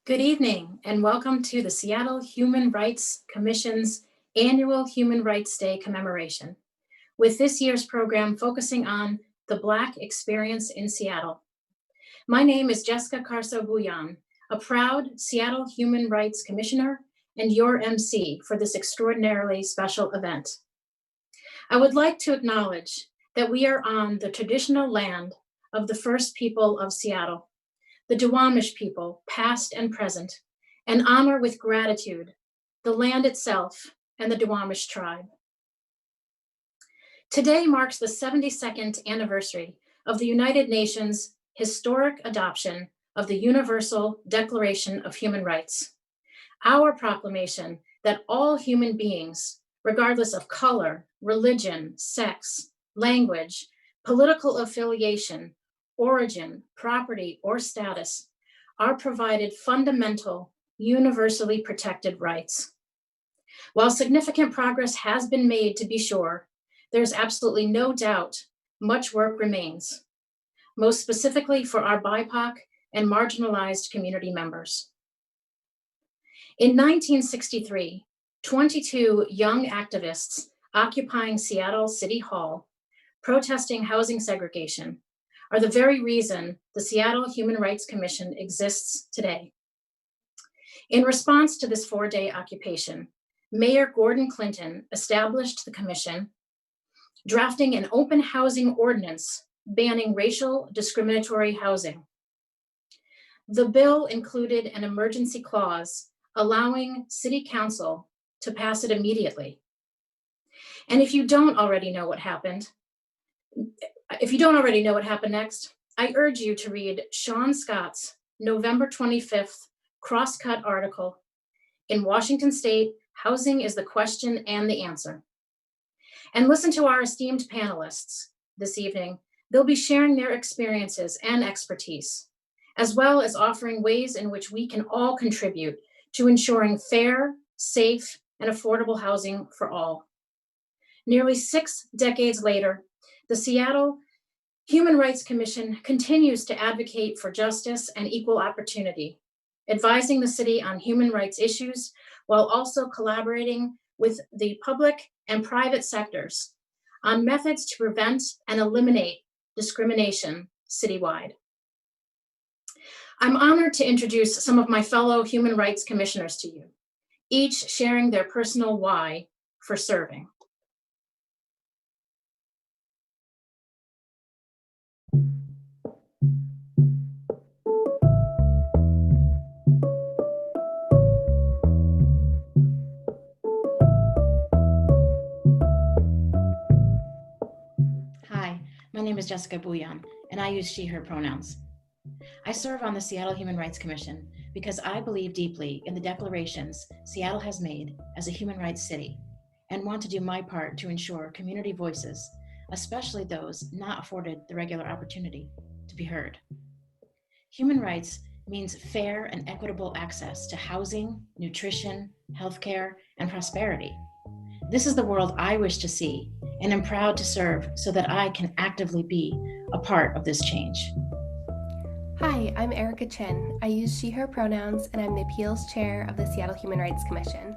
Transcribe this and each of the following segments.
Good evening and welcome to the Seattle Human Rights Commission's annual Human Rights Day commemoration, with this year's program focusing on the Black experience in Seattle. My name is Jessica Carso-Bouillon, a proud Seattle Human Rights Commissioner and your MC for this extraordinarily special event. I would like to acknowledge that we are on the traditional land of the first people of Seattle, the Duwamish people, past and present, and honor with gratitude the land itself and the Duwamish tribe. Today marks the 72nd anniversary of the United Nations' historic adoption of the Universal Declaration of Human Rights, our proclamation that all human beings, regardless of color, religion, sex, language, political affiliation, origin, property, or status, are provided fundamental, universally protected rights. While significant progress has been made, to be sure, there's absolutely no doubt much work remains, most specifically for our BIPOC and marginalized community members. In 1963, 22 young activists occupying Seattle City Hall, protesting housing segregation, are the very reason the Seattle Human Rights Commission exists today. In response to this 4-day occupation, Mayor Gordon Clinton established the commission, drafting an open housing ordinance banning racial discriminatory housing. The bill included an emergency clause allowing City Council to pass it immediately. And if you don't already know what happened next, I urge you to read Sean Scott's November 25th cross-cut article in Washington State, Housing is the Question and the Answer. And listen to our esteemed panelists this evening. They'll be sharing their experiences and expertise, as well as offering ways in which we can all contribute to ensuring fair, safe, and affordable housing for all. Nearly 6 decades later, the Seattle Human Rights Commission continues to advocate for justice and equal opportunity, advising the city on human rights issues while also collaborating with the public and private sectors on methods to prevent and eliminate discrimination citywide. I'm honored to introduce some of my fellow human rights commissioners to you, each sharing their personal why for serving. Hi, my name is Jessica Bouillon, and I use she, her pronouns. I serve on the Seattle Human Rights Commission because I believe deeply in the declarations Seattle has made as a human rights city and want to do my part to ensure community voices, especially those not afforded the regular opportunity to be heard. Human rights means fair and equitable access to housing, nutrition, healthcare, and prosperity. This is the world I wish to see, and am proud to serve so that I can actively be a part of this change. Hi, I'm Erica Chen. I use she, her pronouns, and I'm the appeals chair of the Seattle Human Rights Commission.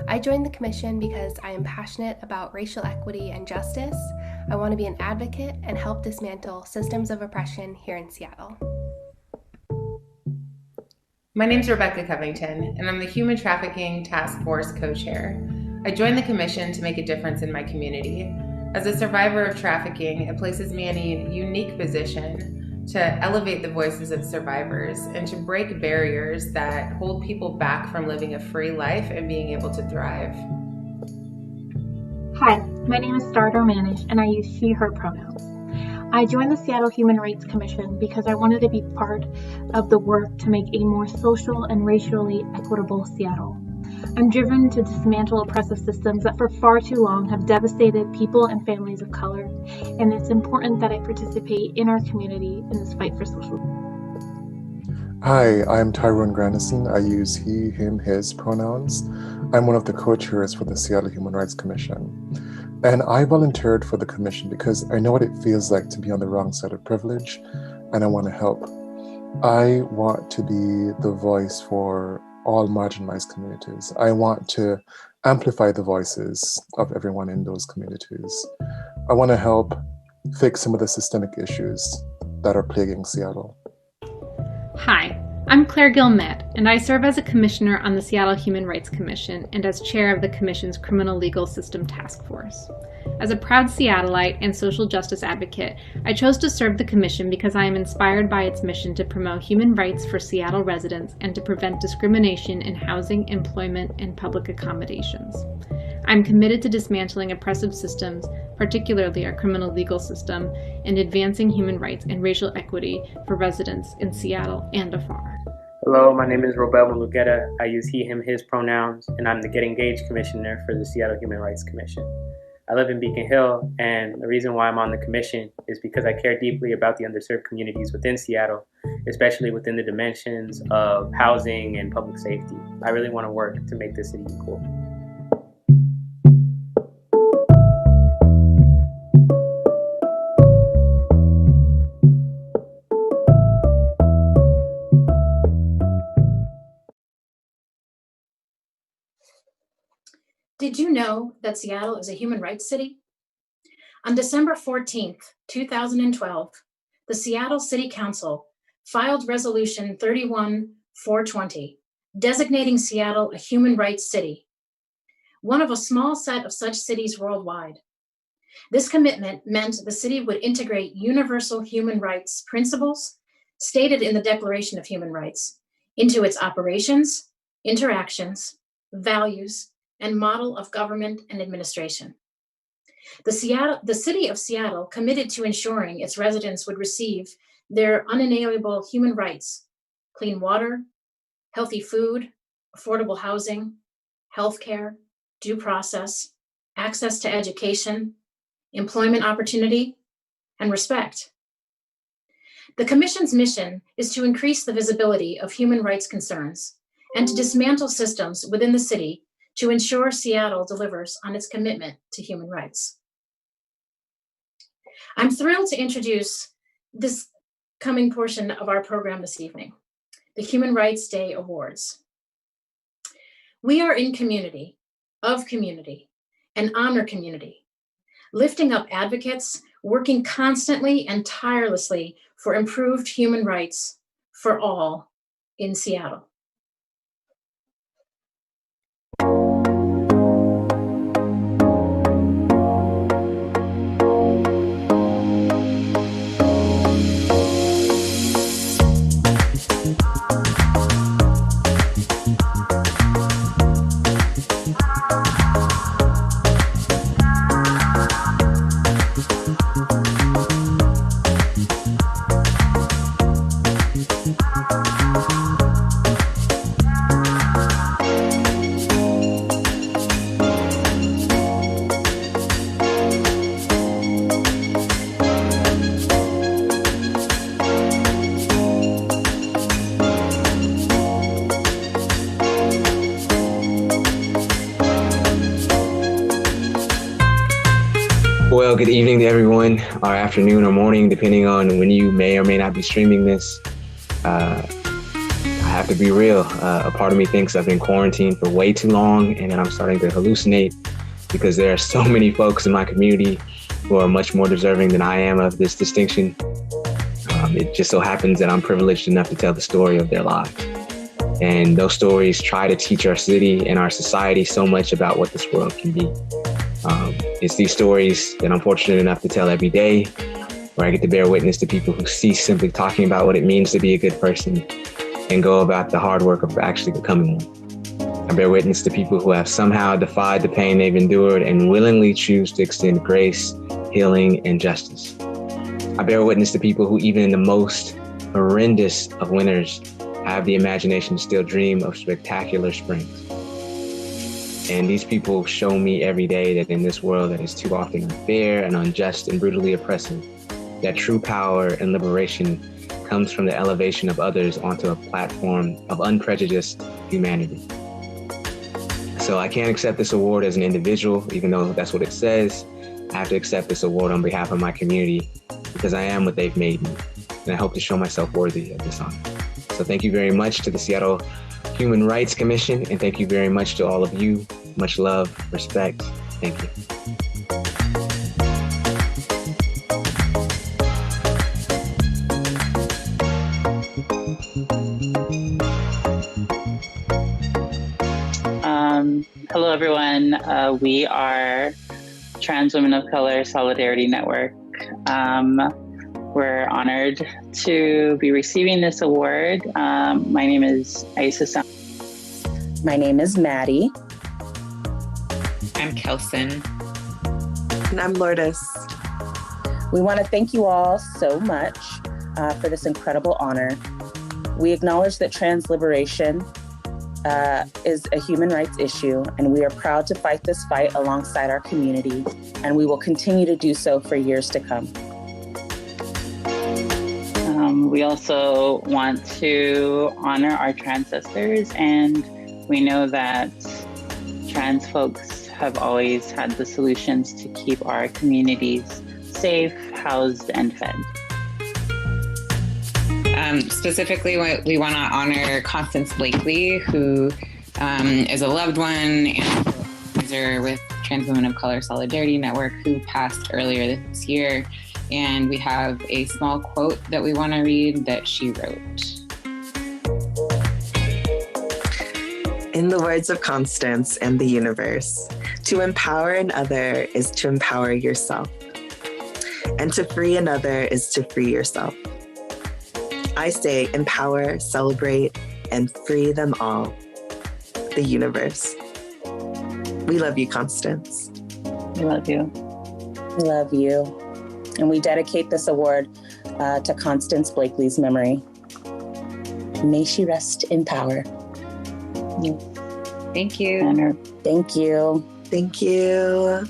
I joined the commission because I am passionate about racial equity and justice. I want to be an advocate and help dismantle systems of oppression here in Seattle. My name is Rebecca Covington, and I'm the Human Trafficking Task Force co-chair. I joined the commission to make a difference in my community. As a survivor of trafficking, it places me in a unique position to elevate the voices of survivors and to break barriers that hold people back from living a free life and being able to thrive. Hi, my name is Star Dormanish, and I use she, her pronouns. I joined the Seattle Human Rights Commission because I wanted to be part of the work to make a more social and racially equitable Seattle. I'm driven to dismantle oppressive systems that for far too long have devastated people and families of color, and it's important that I participate in our community in this fight for social. Hi, I'm Tyrone Grandison. I use he, him, his pronouns. I'm one of the co-chairs for the Seattle Human Rights Commission. And I volunteered for the commission because I know what it feels like to be on the wrong side of privilege, and I want to help. I want to be the voice for all marginalized communities. I want to amplify the voices of everyone in those communities. I want to help fix some of the systemic issues that are plaguing Seattle. Hi, I'm Claire Gilmet, and I serve as a commissioner on the Seattle Human Rights Commission and as chair of the Commission's Criminal Legal System Task Force. As a proud Seattleite and social justice advocate, I chose to serve the Commission because I am inspired by its mission to promote human rights for Seattle residents and to prevent discrimination in housing, employment, and public accommodations. I'm committed to dismantling oppressive systems, particularly our criminal legal system, and advancing human rights and racial equity for residents in Seattle and afar. Hello, my name is Robel Mulugeta. I use he, him, his pronouns, and I'm the Get Engaged Commissioner for the Seattle Human Rights Commission. I live in Beacon Hill, and the reason why I'm on the commission is because I care deeply about the underserved communities within Seattle, especially within the dimensions of housing and public safety. I really want to work to make this city equal. Did you know that Seattle is a human rights city? On December 14th, 2012, the Seattle City Council filed Resolution 31-420, designating Seattle a human rights city, one of a small set of such cities worldwide. This commitment meant the city would integrate universal human rights principles stated in the Declaration of Human Rights into its operations, interactions, values, and model of government and administration. The city of Seattle committed to ensuring its residents would receive their unalienable human rights: clean water, healthy food, affordable housing, healthcare, due process, access to education, employment opportunity, and respect. The Commission's mission is to increase the visibility of human rights concerns and to dismantle systems within the city to ensure Seattle delivers on its commitment to human rights. I'm thrilled to introduce this coming portion of our program this evening, the Human Rights Day Awards. We are in community, of community, and honor community, lifting up advocates, working constantly and tirelessly for improved human rights for all in Seattle. Well, good evening to everyone, or afternoon or morning, depending on when you may or may not be streaming this. I have to be real. A part of me thinks I've been quarantined for way too long, and then I'm starting to hallucinate because there are so many folks in my community who are much more deserving than I am of this distinction. It just so happens that I'm privileged enough to tell the story of their lives. And those stories try to teach our city and our society so much about what this world can be. It's these stories that I'm fortunate enough to tell every day, where I get to bear witness to people who cease simply talking about what it means to be a good person and go about the hard work of actually becoming one. I bear witness to people who have somehow defied the pain they've endured and willingly choose to extend grace, healing, and justice. I bear witness to people who, even in the most horrendous of winters, have the imagination to still dream of spectacular springs. And these people show me every day that in this world that is too often unfair and unjust and brutally oppressive, that true power and liberation comes from the elevation of others onto a platform of unprejudiced humanity. So I can't accept this award as an individual, even though that's what it says. I have to accept this award on behalf of my community because I am what they've made me. and I hope to show myself worthy of this honor. So thank you very much to the Seattle Human Rights Commission, and thank you very much to all of you. Much love, respect. Thank you. Hello, everyone. We are Trans Women of Color Solidarity Network. We're honored to be receiving this award. My name is Aisa. My name is Maddie. I'm Kelson. And I'm Lourdes. We want to thank you all so much for this incredible honor. We acknowledge that trans liberation is a human rights issue, and we are proud to fight this fight alongside our community, and we will continue to do so for years to come. We also want to honor our trans sisters, and we know that trans folks have always had the solutions to keep our communities safe, housed, and fed. Specifically, we want to honor Constance Blakely, who is a loved one and advisor with Trans Women of Color Solidarity Network, who passed earlier this year. And we have a small quote that we want to read that she wrote. In the words of Constance and the universe, to empower another is to empower yourself. And to free another is to free yourself. I say empower, celebrate, and free them all. The universe. We love you, Constance. We love you. We love you. And we dedicate this award to Constance Blakely's memory. May she rest in power. Thank you. Honor. Thank you. Thank you.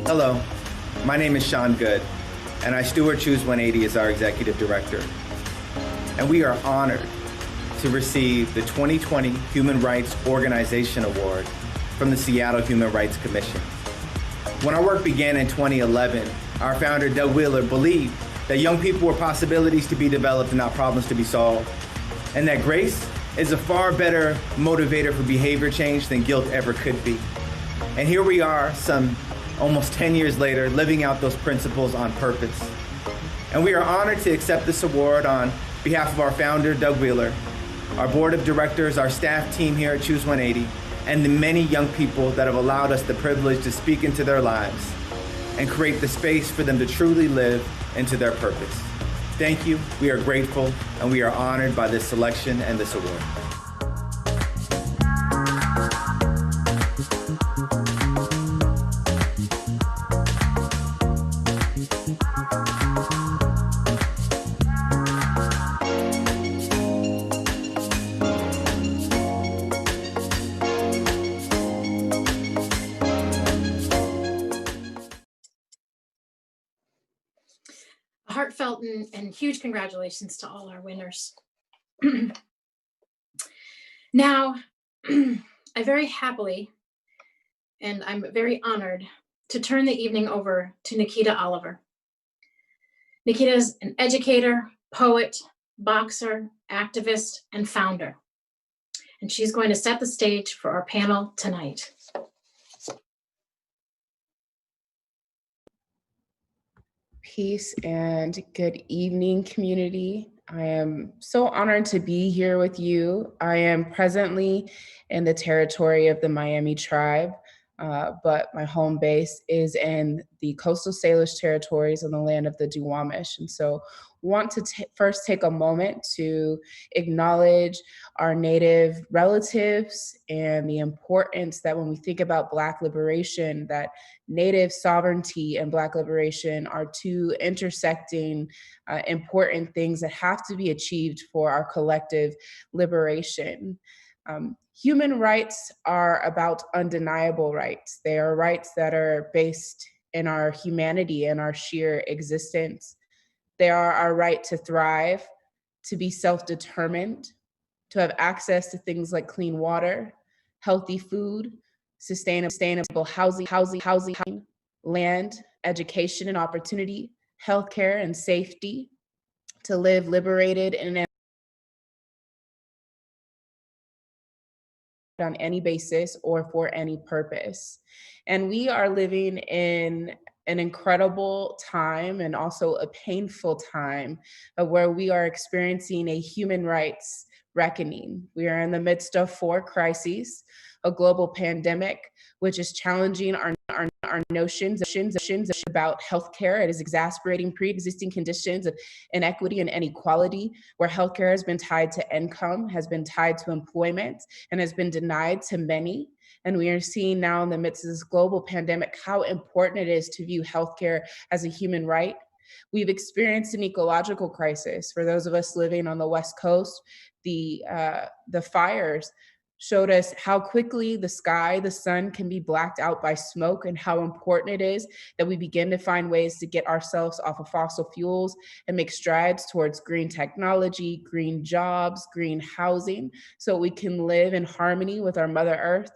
Hello, my name is Sean Good, and I steward Choose 180 as our executive director. And we are honored to receive the 2020 Human Rights Organization Award from the Seattle Human Rights Commission. When our work began in 2011, our founder, Doug Wheeler, believed that young people were possibilities to be developed and not problems to be solved, and that grace is a far better motivator for behavior change than guilt ever could be. And here we are, some almost 10 years later, living out those principles on purpose. And we are honored to accept this award on behalf of our founder, Doug Wheeler, our board of directors, our staff team here at Choose 180, and the many young people that have allowed us the privilege to speak into their lives and create the space for them to truly live into their purpose. Thank you, we are grateful, and we are honored by this selection and this award. Heartfelt and huge congratulations to all our winners. Now, I very happily, and I'm very honored to turn the evening over to Nikkita Oliver. Nikkita is an educator, poet, boxer, activist, and founder. And she's going to set the stage for our panel tonight. Peace and good evening, community. I am so honored to be here with you. I am presently in the territory of the Miami tribe, but my home base is in the coastal Salish territories on the land of the Duwamish. And so want to first take a moment to acknowledge our Native relatives and the importance that when we think about Black liberation, that Native sovereignty and Black liberation are two intersecting important things that have to be achieved for our collective liberation. Human rights are about undeniable rights. They are rights that are based in our humanity and our sheer existence. They are our right to thrive, to be self-determined, to have access to things like clean water, healthy food, sustainable housing, land, education and opportunity, healthcare and safety, to live liberated and on any basis or for any purpose. And we are living in an incredible time and also a painful time where we are experiencing a human rights reckoning. We are in the midst of 4 crises: a global pandemic, which is challenging our notions about healthcare. It is exacerbating pre-existing conditions of inequity and inequality, where healthcare has been tied to income, has been tied to employment, and has been denied to many. And we are seeing now in the midst of this global pandemic how important it is to view healthcare as a human right. We've experienced an ecological crisis. For those of us living on the West Coast, the fires showed us how quickly the sky, the sun can be blacked out by smoke, and how important it is that we begin to find ways to get ourselves off of fossil fuels and make strides towards green technology, green jobs, green housing, so we can live in harmony with our Mother Earth.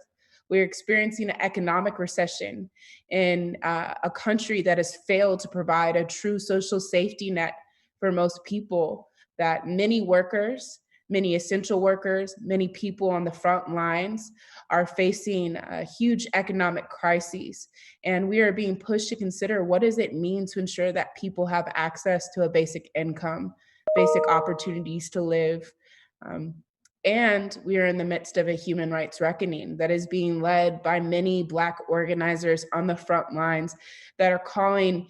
We're experiencing an economic recession in a country that has failed to provide a true social safety net for most people, that many workers, many essential workers, many people on the front lines are facing huge economic crises. And we are being pushed to consider, what does it mean to ensure that people have access to a basic income, basic opportunities to live? And we are in the midst of a human rights reckoning that is being led by many Black organizers on the front lines that are calling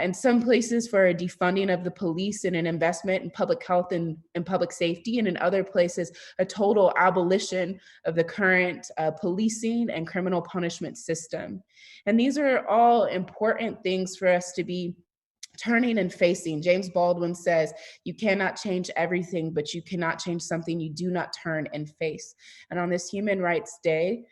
in some places for a defunding of the police and an investment in public health and public safety, and in other places, a total abolition of the current policing and criminal punishment system. And these are all important things for us to be turning and facing. James Baldwin says, you cannot change everything, but you cannot change something you do not turn and face. And on this Human Rights Day,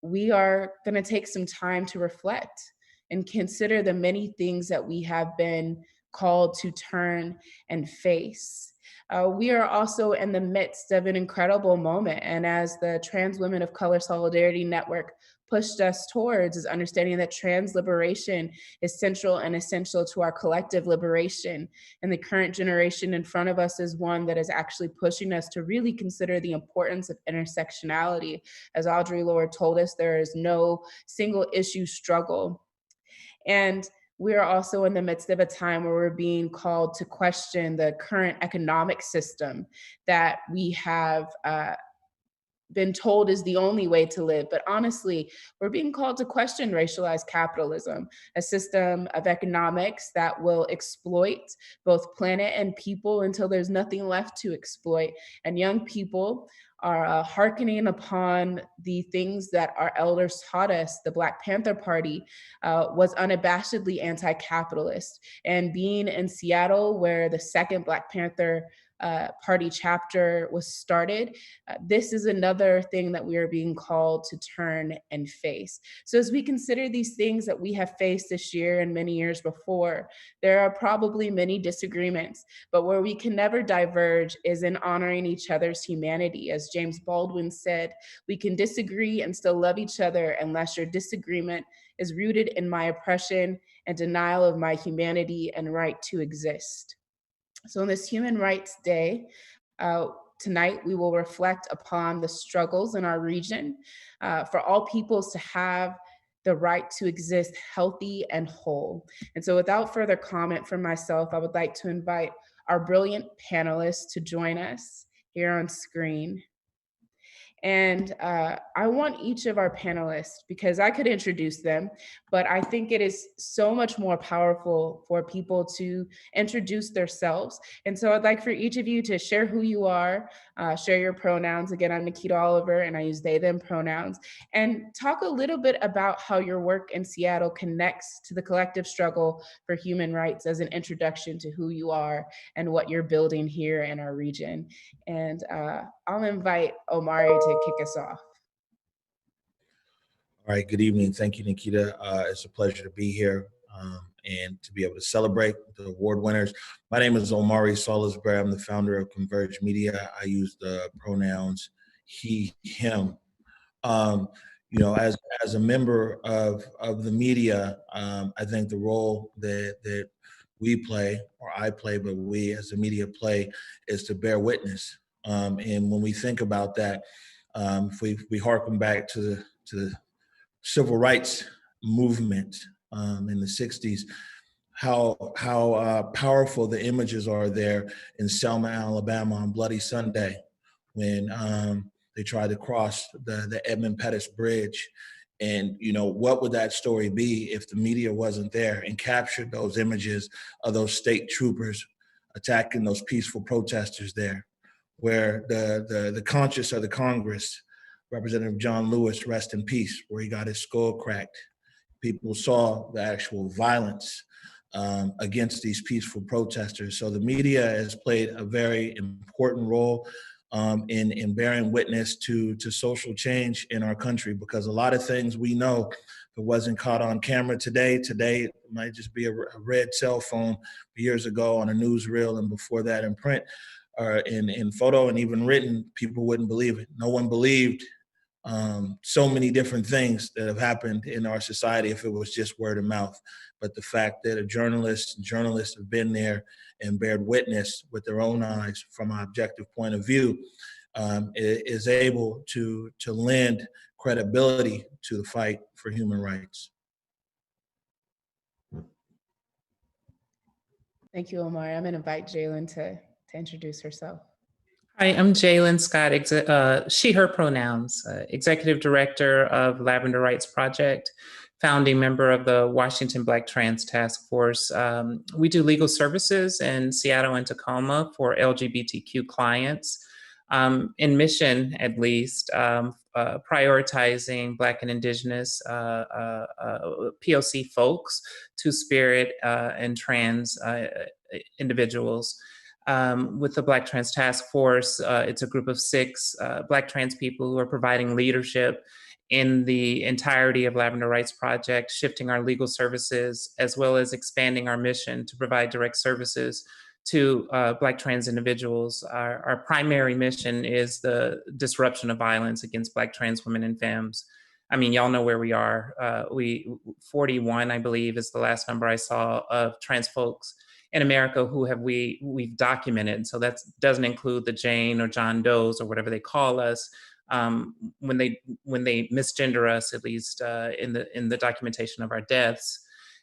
we are going to take some time to reflect and consider the many things that we have been called to turn and face. We are also in the midst of an incredible moment. And as the Trans Women of Color Solidarity Network pushed us towards, is understanding that trans liberation is central and essential to our collective liberation. And the current generation in front of us is one that is actually pushing us to really consider the importance of intersectionality. As Audre Lorde told us, there is no single issue struggle. And we are also in the midst of a time where we're being called to question the current economic system that we have been told is the only way to live. But honestly, we're being called to question racialized capitalism, a system of economics that will exploit both planet and people until there's nothing left to exploit. And young people are hearkening upon the things that our elders taught us. The Black Panther Party was unabashedly anti-capitalist. And being in Seattle, where the second Black Panther Party chapter was started, this is another thing that we are being called to turn and face. So as we consider these things that we have faced this year and many years before, there are probably many disagreements, but where we can never diverge is in honoring each other's humanity. As James Baldwin said, we can disagree and still love each other unless your disagreement is rooted in my oppression and denial of my humanity and right to exist. So on this Human Rights Day, tonight we will reflect upon the struggles in our region for all peoples to have the right to exist healthy and whole. And so without further comment from myself, I would like to invite our brilliant panelists to join us here on screen. And I want each of our panelists, because I could introduce them, but I think it is so much more powerful for people to introduce themselves. And so I'd like for each of you to share who you are, share your pronouns. Again, I'm Nikkita Oliver, and I use they, them pronouns. And talk a little bit about how your work in Seattle connects to the collective struggle for human rights as an introduction to who you are and what you're building here in our region. And I'll invite Omari to kick us off. All right, good evening. Thank you, Nikkita. It's a pleasure to be here. and to be able to celebrate the award winners. My name is Omari Salisbury. I'm the founder of Converge Media. I use the pronouns he, him. As a member of the media, I think the role that we play, or I play, but we as the media play, is to bear witness. And when we think about that, if we harken back to the civil rights movement in the 60s, how powerful the images are there in Selma, Alabama on Bloody Sunday, when they tried to cross the Edmund Pettus Bridge. And, what would that story be if the media wasn't there and captured those images of those state troopers attacking those peaceful protesters there, where the conscience of the Congress, Representative John Lewis, rest in peace, where he got his skull cracked. People saw the actual violence against these peaceful protesters. So the media has played a very important role in bearing witness to social change in our country, because a lot of things we know, if it wasn't caught on camera today it might just be a red cell phone. Years ago on a newsreel, and before that in print, or in photo, and even written, people wouldn't believe it. No one believed so many different things that have happened in our society if it was just word of mouth. But the fact that journalists have been there and bared witness with their own eyes from an objective point of view is able to lend credibility to the fight for human rights. Thank you, Omar. I'm going to invite Jalen to introduce herself. Hi, I'm Jalen Scott, she, her pronouns, Executive Director of Lavender Rights Project, founding member of the Washington Black Trans Task Force. We do legal services in Seattle and Tacoma for LGBTQ clients, in mission at least, prioritizing Black and Indigenous POC folks, Two-Spirit and trans individuals. With the Black Trans Task Force, it's a group of 6 Black trans people who are providing leadership in the entirety of Lavender Rights Project, shifting our legal services, as well as expanding our mission to provide direct services to Black trans individuals. Our primary mission is the disruption of violence against Black trans women and femmes. I mean, y'all know where we are. 41, I believe, is the last number I saw of trans folks in America who we've documented. So that doesn't include the Jane or John Does or whatever they call us, when they misgender us, at least in the documentation of our deaths.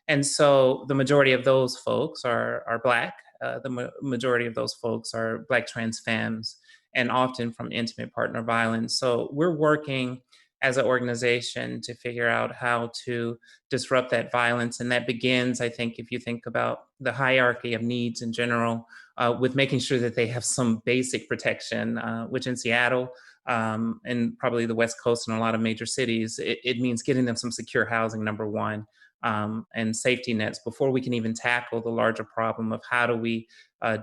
And so the majority of those folks are Black. The majority of those folks are Black trans femmes, and often from intimate partner violence. So we're working as an organization to figure out how to disrupt that violence. And that begins, I think, if you think about the hierarchy of needs in general, with making sure that they have some basic protection, which in Seattle and probably the West Coast and a lot of major cities, it means getting them some secure housing, number one, and safety nets before we can even tackle the larger problem of how do we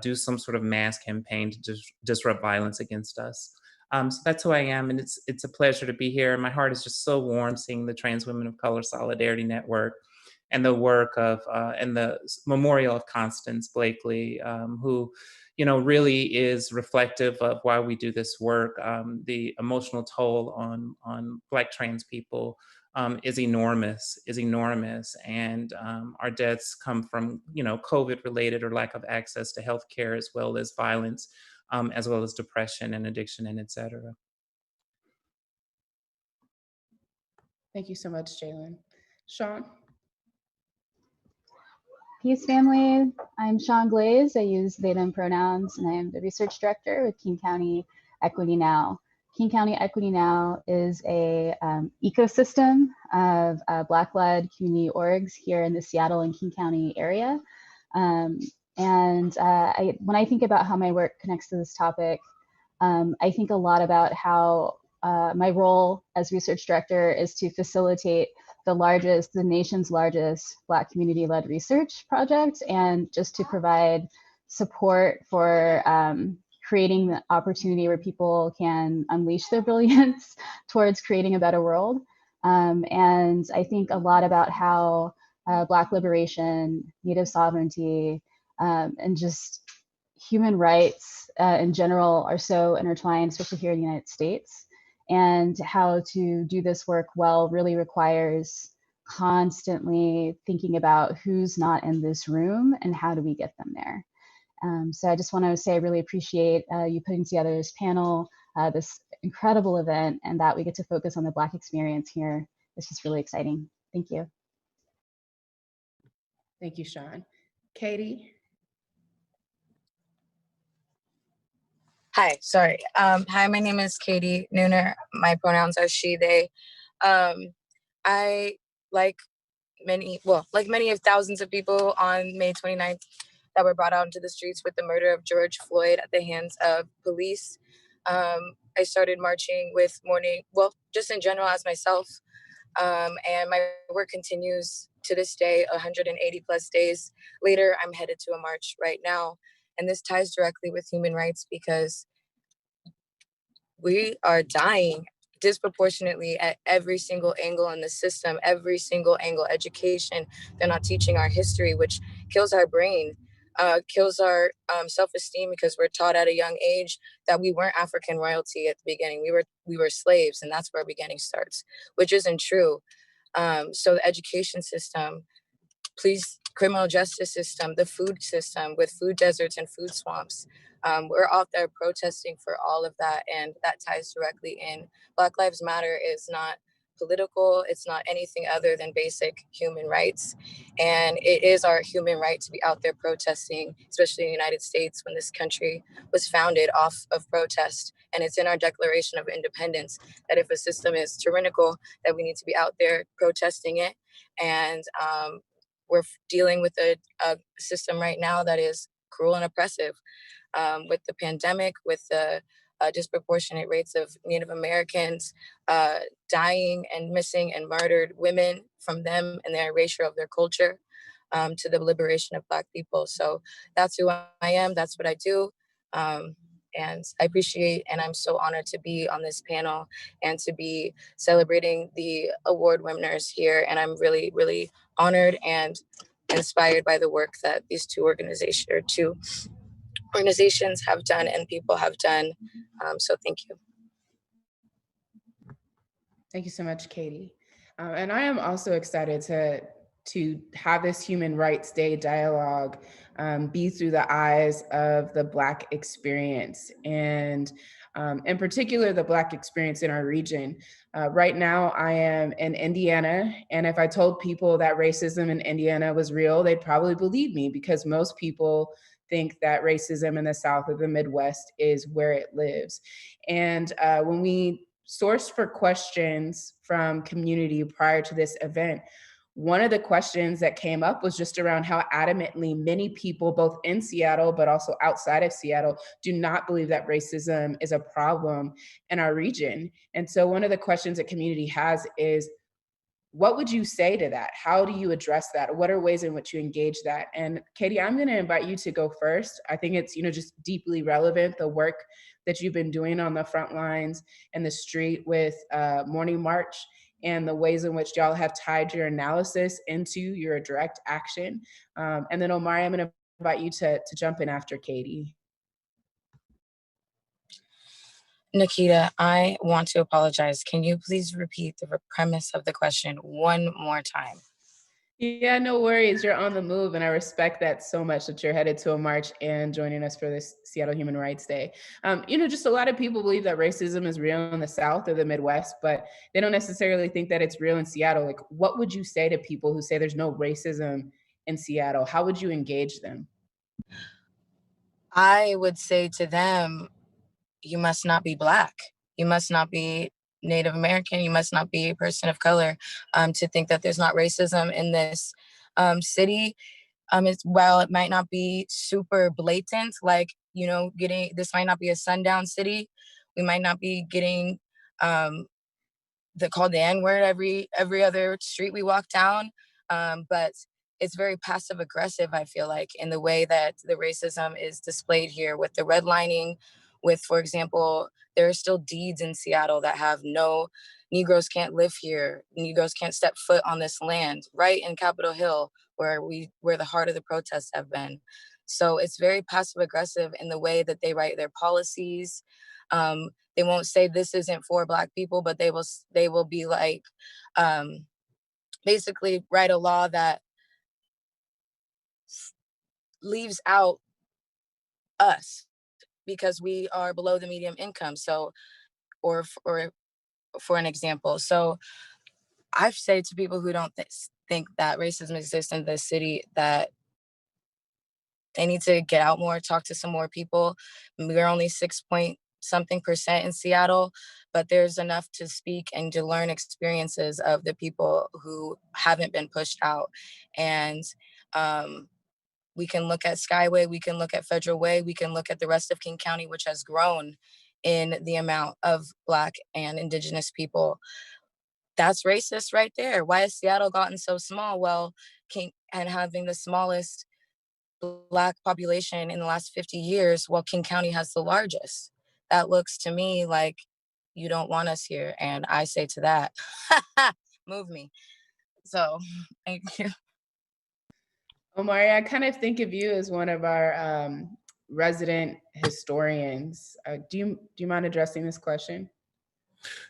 do some sort of mass campaign to disrupt violence against us. So that's who I am, and it's a pleasure to be here. My heart is just so warm seeing the Trans Women of Color Solidarity Network and the work of and the memorial of Constance Blakely, who really is reflective of why we do this work. The emotional toll on Black trans people is enormous, and our deaths come from COVID-related or lack of access to healthcare, as well as violence. As well as depression and addiction and et cetera. Thank you so much, Jalen. Sean? Peace family, I'm Sean Glaze. I use they, them pronouns, and I am the research director with King County Equity Now. King County Equity Now is a ecosystem of Black-led community orgs here in the Seattle and King County area. When I think about how my work connects to this topic, I think a lot about how my role as research director is to facilitate the nation's largest Black community-led research project, and just to provide support for creating the opportunity where people can unleash their brilliance towards creating a better world. And I think a lot about how Black liberation, Native sovereignty, and just human rights in general are so intertwined, especially here in the United States. And how to do this work well really requires constantly thinking about who's not in this room and how do we get them there. So I just want to say I really appreciate you putting together this panel, this incredible event, and that we get to focus on the Black experience here. It's just really exciting. Thank you. Thank you, Sean. Katie? Hi, sorry. Hi, my name is Kerry Nooner. My pronouns are she, they. I, like many of thousands of people on May 29th that were brought out into the streets with the murder of George Floyd at the hands of police. I started marching with just in general as myself. And my work continues to this day, 180 plus days later. I'm headed to a march right now. And this ties directly with human rights because we are dying disproportionately at every single angle in the system, every single angle. Education, they're not teaching our history, which kills our brain, kills our self-esteem, because we're taught at a young age that we weren't African royalty at the beginning. We were slaves, and that's where our beginning starts, which isn't true. So the education system, please, criminal justice system, the food system with food deserts and food swamps. We're out there protesting for all of that, and that ties directly in. Black Lives Matter is not political. It's not anything other than basic human rights. And it is our human right to be out there protesting, especially in the United States, when this country was founded off of protest. And it's in our Declaration of Independence that if a system is tyrannical, that we need to be out there protesting it. And we're dealing with a system right now that is cruel and oppressive, with the pandemic, with the disproportionate rates of Native Americans dying and missing and murdered, women from them and their erasure of their culture, to the liberation of Black people. So that's who I am. That's what I do. And I appreciate, and I'm so honored to be on this panel and to be celebrating the award winners here. And I'm really, really honored and inspired by the work that these two organizations have done and people have done. So thank you. Thank you so much, Katie. And I am also excited to have this Human Rights Day dialogue be through the eyes of the Black experience, and in particular, the Black experience in our region. Right now, I am in Indiana, and if I told people that racism in Indiana was real, they'd probably believe me, because most people think that racism in the South or the Midwest is where it lives. And when we sourced for questions from community prior to this event, one of the questions that came up was just around how adamantly many people, both in Seattle, but also outside of Seattle, do not believe that racism is a problem in our region. And so one of the questions that community has is, what would you say to that? How do you address that? What are ways in which you engage that? And Katie, I'm going to invite you to go first. I think it's, just deeply relevant, the work that you've been doing on the front lines and the street with Morning March, and the ways in which y'all have tied your analysis into your direct action. And then Omari, I'm going to invite you to jump in after Katie. Nikkita, I want to apologize. Can you please repeat the premise of the question one more time? Yeah, no worries. You're on the move, and I respect that so much, that you're headed to a march and joining us for this Seattle Human Rights Day. Just a lot of people believe that racism is real in the South or the Midwest, but they don't necessarily think that it's real in Seattle. Like, what would you say to people who say there's no racism in Seattle? How would you engage them? I would say to them, you must not be Black. You must not be Native American. You must not be a person of color to think that there's not racism in this city. While it might not be super blatant, like, this might not be a sundown city. We might not be getting called the N-word every other street we walk down. But it's very passive aggressive, I feel like, in the way that the racism is displayed here, with the redlining, with, for example, there are still deeds in Seattle that have no, Negroes can't live here, Negroes can't step foot on this land, right in Capitol Hill, where the heart of the protests have been. So it's very passive aggressive in the way that they write their policies. They won't say this isn't for Black people, but they will be like, basically write a law that leaves out us because we are below the median income. So, or for an example, so I've said to people who don't think that racism exists in this city that they need to get out more, talk to some more people. We're only 6-point-something% in Seattle, but there's enough to speak and to learn experiences of the people who haven't been pushed out. And we can look at Skyway, we can look at Federal Way, we can look at the rest of King County, which has grown in the amount of Black and Indigenous people. That's racist right there. Why has Seattle gotten so small? Well, and having the smallest Black population in the last 50 years, while King County has the largest. That looks to me like you don't want us here. And I say to that, move me. So thank you. Omari, I kind of think of you as one of our resident historians. Do you mind addressing this question?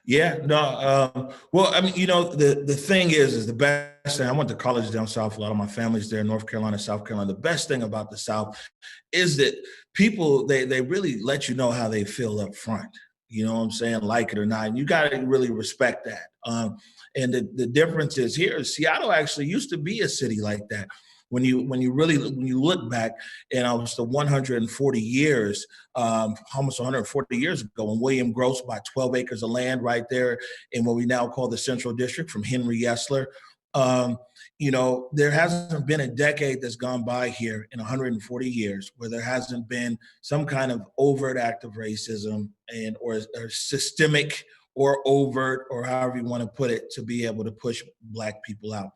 Yeah, no. Well, I mean, the thing is the best thing. I went to college down south. A lot of my family's there, North Carolina, South Carolina. The best thing about the South is that people, they really let you know how they feel up front. You know what I'm saying? Like it or not. And you got to really respect that. And the difference is here, Seattle actually used to be a city like that. When you look back, and almost the 140 years, almost 140 years ago, when William Gross bought 12 acres of land right there in what we now call the Central District from Henry Yesler. There hasn't been a decade that's gone by here in 140 years where there hasn't been some kind of overt act of racism or systemic or overt, or however you want to put it, to be able to push Black people out.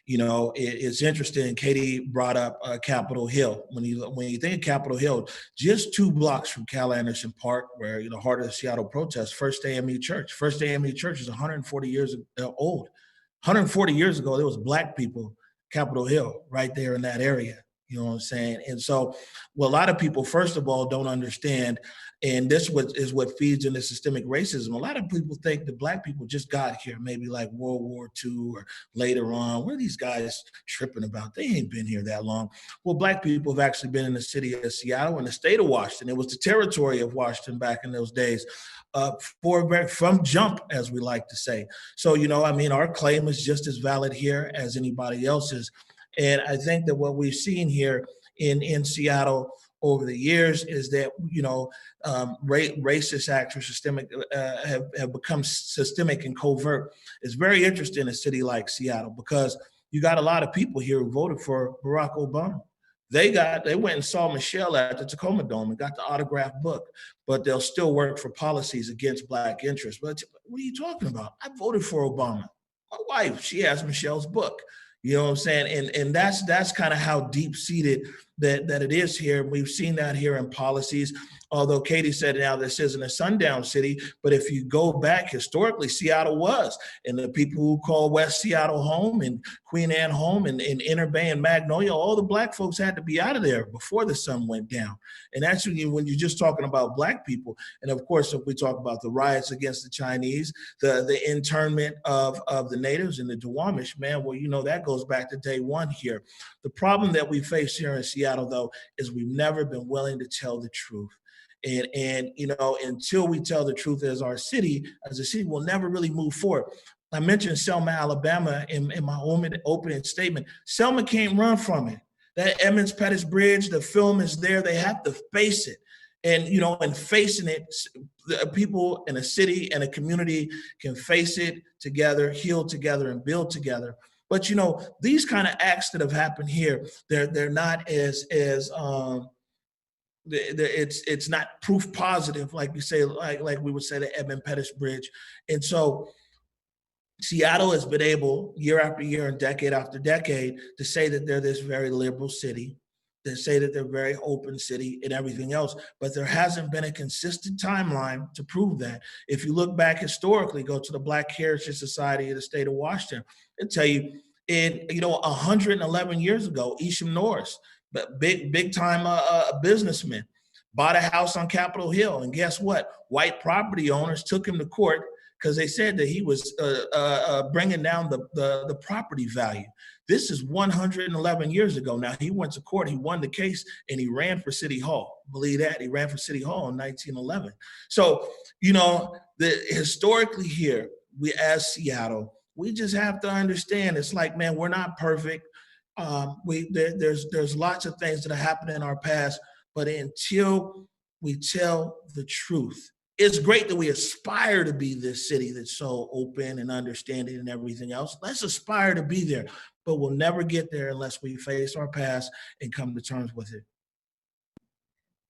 It's interesting. Katie brought up Capitol Hill. When you think of Capitol Hill, just 2 blocks from Cal Anderson Park, where heart of the Seattle protests, First AME Church. First AME Church is 140 years old. 140 years ago, there was Black people, Capitol Hill, right there in that area. You know what I'm saying? And so, a lot of people, first of all, don't understand, and this is what feeds into systemic racism. A lot of people think that Black people just got here, maybe like World War II or later on. What are these guys tripping about? They ain't been here that long. Well, Black people have actually been in the city of Seattle and the state of Washington. It was the territory of Washington back in those days. From jump, as we like to say. So, our claim is just as valid here as anybody else's. And I think that what we've seen here in Seattle over the years is that, racist acts or systemic have become systemic and covert. It's very interesting in a city like Seattle because you got a lot of people here who voted for Barack Obama. They went and saw Michelle at the Tacoma Dome and got the autographed book, but they'll still work for policies against Black interests. But what are you talking about? I voted for Obama. My wife, she has Michelle's book. You know what I'm saying? And that's kind of how deep-seated that it is here. We've seen that here in policies. Although Katie said now this isn't a sundown city, but if you go back historically, Seattle was. And the people who call West Seattle home and Queen Anne home and Inner Bay and Magnolia, all the Black folks had to be out of there before the sun went down. And that's when you're just talking about Black people. And of course, if we talk about the riots against the Chinese, the internment of the natives and the Duwamish, man, well, that goes back to day one here. The problem that we face here in Seattle, though, is we've never been willing to tell the truth. And until we tell the truth as a city, we'll never really move forward. I mentioned Selma, Alabama in my opening statement. Selma can't run from it. That Edmonds Pettus Bridge, the film is there. They have to face it. And, and facing it, people in a city and a community can face it together, heal together, and build together. But, these kind of acts that have happened here, they're not as it's not proof positive, like we say, like we would say the Edmund Pettus Bridge. And so Seattle has been able, year after year and decade after decade, to say that they're this very liberal city. that say that they're a very open city and everything else, but there hasn't been a consistent timeline to prove that. If you look back historically, go to the Black Heritage Society of the state of Washington, it'll tell you 111 years ago, Isham Norris, big time businessman, bought a house on Capitol Hill, and guess what? White property owners took him to court because they said that he was bringing down the property value. This is 111 years ago. Now, he went to court, he won the case, and he ran for City Hall. Believe that? He ran for City Hall in 1911. So, historically here, we as Seattle, we just have to understand, it's like, man, we're not perfect. There's lots of things that have happened in our past, but until we tell the truth, it's great that we aspire to be this city that's so open and understanding and everything else. Let's aspire to be there, but we'll never get there unless we face our past and come to terms with it.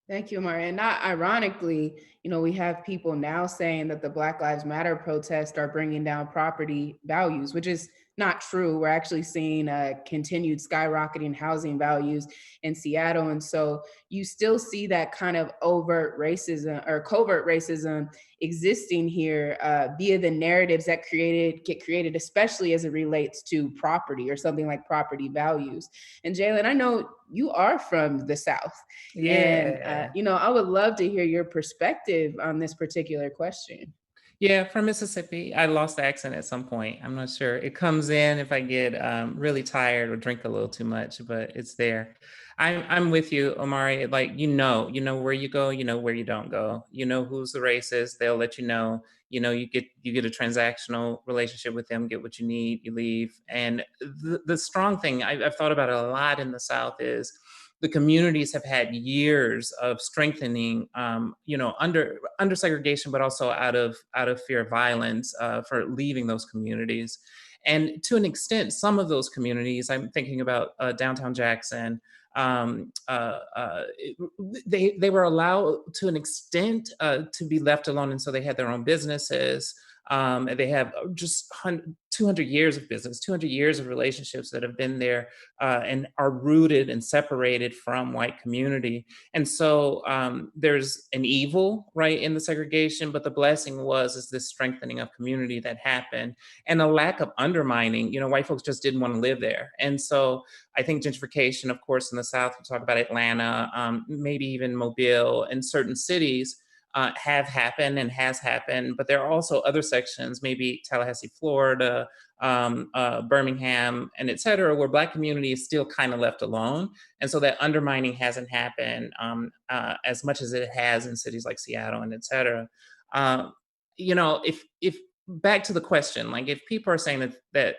Thank you, Amari. And not ironically, we have people now saying that the Black Lives Matter protests are bringing down property values, which is not true. We're actually seeing continued skyrocketing housing values in Seattle. And so you still see that kind of overt racism or covert racism existing here via the narratives that get created, especially as it relates to property or something like property values. And Jalen, I know you are from the South. Yeah. And, I would love to hear your perspective on this particular question. Yeah, from Mississippi. I lost the accent at some point. I'm not sure. It comes in if I get really tired or drink a little too much, but it's there. I'm with you, Omari. Like, you know where you go, you know where you don't go. You know who's the racist. They'll let you know. You get a transactional relationship with them, get what you need, you leave. And the strong thing I've thought about it a lot in the South is the communities have had years of strengthening, under segregation, but also out of fear of violence for leaving those communities. And to an extent, some of those communities, I'm thinking about downtown Jackson, they were allowed to an extent to be left alone, and so they had their own businesses. They have just 200 years of business, 200 years of relationships that have been there and are rooted and separated from white community. And so there's an evil, right, in the segregation, but the blessing is this strengthening of community that happened and a lack of undermining. White folks just didn't want to live there. And so I think gentrification, of course, in the South, we talk about Atlanta, maybe even Mobile and certain cities, have happened and has happened, but there are also other sections, maybe Tallahassee, Florida, Birmingham, and et cetera, where Black community is still kind of left alone. And so that undermining hasn't happened as much as it has in cities like Seattle and et cetera. If back to the question, like if people are saying that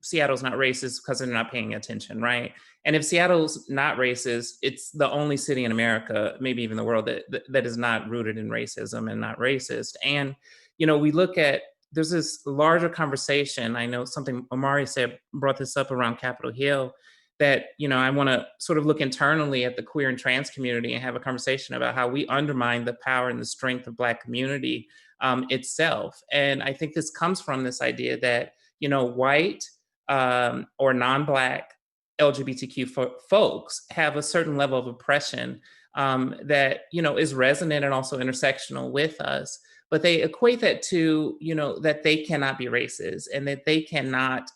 Seattle's not racist because they're not paying attention, right? And if Seattle's not racist, it's the only city in America, maybe even the world, that is not rooted in racism and not racist. And, we look at, there's this larger conversation. I know something Omari brought this up around Capitol Hill, that, I want to sort of look internally at the queer and trans community and have a conversation about how we undermine the power and the strength of Black community itself. And I think this comes from this idea that, white or non-Black LGBTQ folks have a certain level of oppression that, is resonant and also intersectional with us. But they equate that to, that they cannot be racist and that they cannot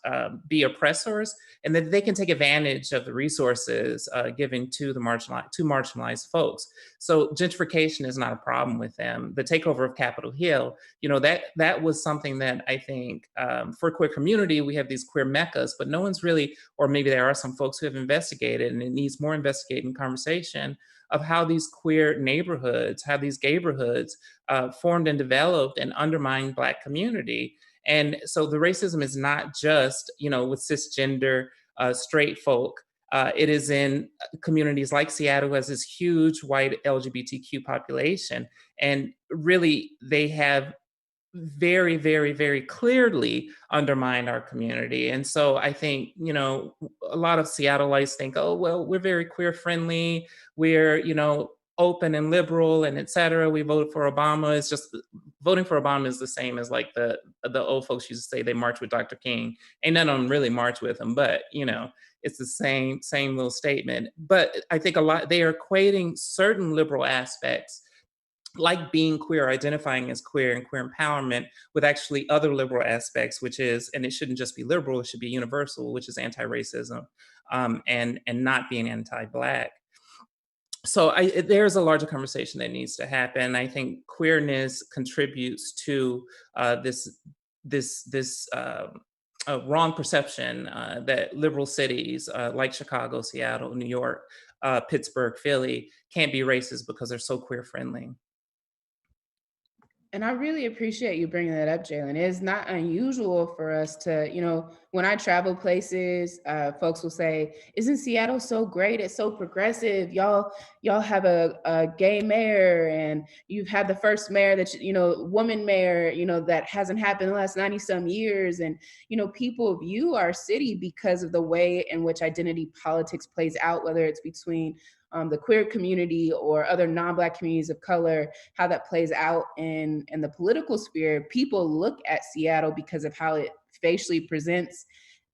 be oppressors and that they can take advantage of the resources given to marginalized folks. So gentrification is not a problem with them. The takeover of Capitol Hill, that was something that I think for queer community, we have these queer meccas, but no one's really, or maybe there are some folks who have investigated, and it needs more investigating conversation of how these queer neighborhoods, how these gayborhoods formed and developed and undermined Black community. And so the racism is not just, with cisgender straight folk. It is in communities like Seattle, who has this huge white LGBTQ population. And really, they have very, very, very clearly undermined our community. And so I think, a lot of Seattleites think, oh, well, we're very queer friendly. We're, open and liberal and et cetera. We voted for Obama. It's just voting for Obama is the same as like the old folks used to say they march with Dr. King. Ain't none of them really march with him, but it's the same little statement. But I think they are equating certain liberal aspects like being queer, identifying as queer and queer empowerment with actually other liberal aspects, which is, and it shouldn't just be liberal, it should be universal, which is anti-racism and not being anti-Black. So there's a larger conversation that needs to happen. I think queerness contributes to this wrong perception that liberal cities like Chicago, Seattle, New York, Pittsburgh, Philly can't be racist because they're so queer friendly. And I really appreciate you bringing that up, Jalen. It's not unusual for us to, when I travel places, folks will say, "Isn't Seattle so great? It's so progressive. Y'all have a gay mayor, and you've had the first mayor that woman mayor, that hasn't happened in the last 90 some years." And people view our city because of the way in which identity politics plays out, whether it's between the queer community or other non-Black communities of color, how that plays out in the political sphere. People look at Seattle because of how it facially presents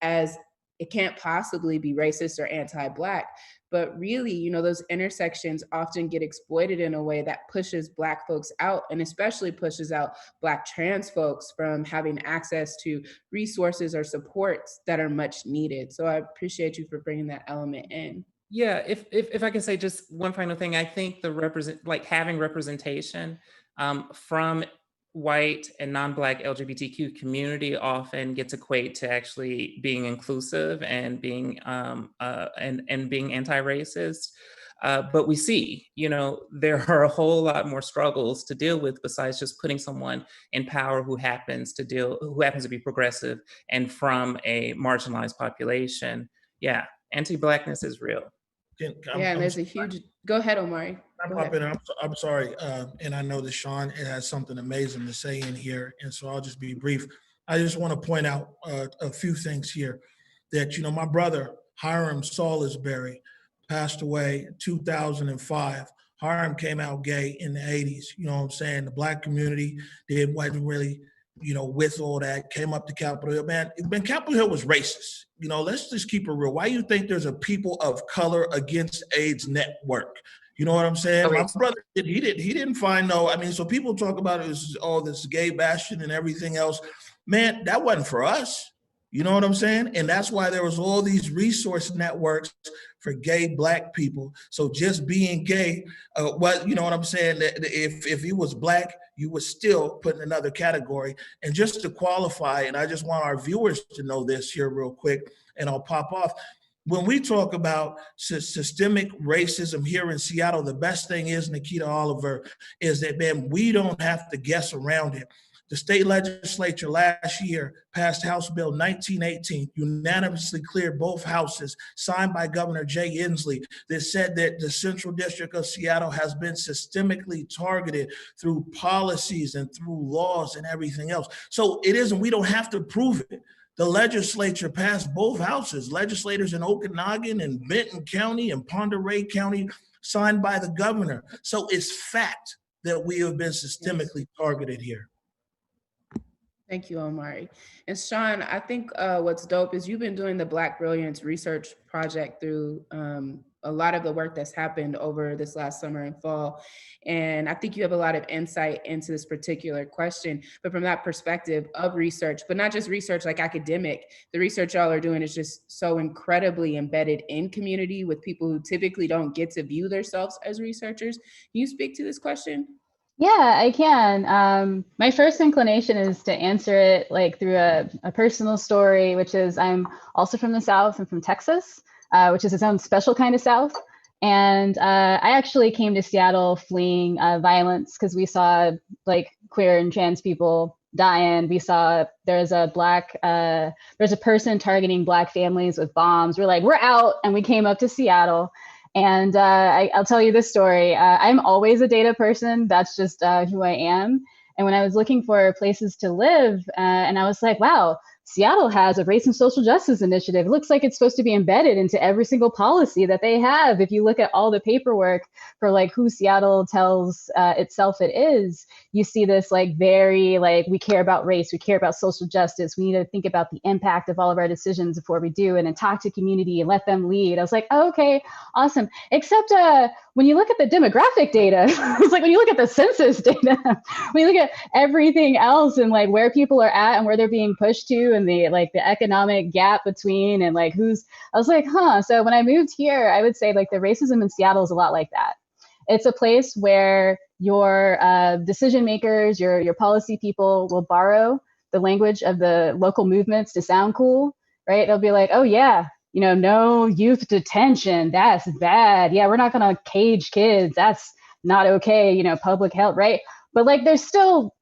as it can't possibly be racist or anti-Black. But really, those intersections often get exploited in a way that pushes Black folks out, and especially pushes out Black trans folks from having access to resources or supports that are much needed. So I appreciate you for bringing that element in. Yeah, if I can say just one final thing, I think having representation from white and non-Black LGBTQ community often gets equated to actually being inclusive and being and being anti-racist. But we see, there are a whole lot more struggles to deal with besides just putting someone in power who happens to be progressive and from a marginalized population. Yeah, anti-Blackness is real. And there's a huge. Go ahead, Omari. I'm sorry, and I know that Sean has something amazing to say in here, and so I'll just be brief. I just want to point out a few things here. That my brother Hiram Salisbury passed away in 2005. Hiram came out gay in the 80s. You know what I'm saying? The Black community wasn't really with all that, came up to Capitol Hill. Man, Capitol Hill was racist. Let's just keep it real. Why do you think there's a People of Color Against AIDS network? You know what I'm saying? My brother, he didn't find so people talk about it as all this gay bashing and everything else. Man, that wasn't for us. You know what I'm saying? And that's why there was all these resource networks for gay Black people. So just being gay, you know what I'm saying? If you was Black, you was still put in another category. And just to qualify, and I just want our viewers to know this here real quick, and I'll pop off. When we talk about systemic racism here in Seattle, the best thing is, Nikkita Oliver, is that, man, we don't have to guess around it. The state legislature last year passed House Bill 1918, unanimously cleared both houses, signed by Governor Jay Inslee, that said that the Central District of Seattle has been systemically targeted through policies and through laws and everything else. So it isn't, we don't have to prove it. The legislature passed both houses, legislators in Okanagan and Benton County and Pend Oreille County, signed by the governor. So it's fact that we have been systemically targeted here. Thank you, Omari. And Sean, I think what's dope is you've been doing the Black Brilliance Research Project through a lot of the work that's happened over this last summer and fall. And I think you have a lot of insight into this particular question, but from that perspective of research, but not just research like academic, the research y'all are doing is just so incredibly embedded in community with people who typically don't get to view themselves as researchers. Can you speak to this question? Yeah, I can. My first inclination is to answer it like through a personal story, which is I'm also from the South. I'm from Texas, which is its own special kind of South. And I actually came to Seattle fleeing violence because we saw like queer and trans people dying. We saw there's a person targeting Black families with bombs. We're like, we're out. And we came up to Seattle. And I'll tell you this story. I'm always a data person. That's just who I am. And when I was looking for places to live, and I was like, wow, Seattle has a race and social justice initiative. It looks like it's supposed to be embedded into every single policy that they have. If you look at all the paperwork for like who Seattle tells itself it is, you see this like very like, we care about race, we care about social justice, we need to think about the impact of all of our decisions before we do, and talk to community and let them lead. I was like, oh, okay, awesome. Except when you look at the demographic data, it's like when you look at the census data, when you look at everything else and like where people are at and where they're being pushed to, and the like the economic gap between, and like I was like, huh. So when I moved here, I would say like the racism in Seattle is a lot like that. It's a place where your decision makers, your policy people will borrow the language of the local movements to sound cool, right? They'll be like, oh yeah, you know, no youth detention, that's bad. Yeah, we're not gonna cage kids, that's not okay, you know, public health, right? But like they're still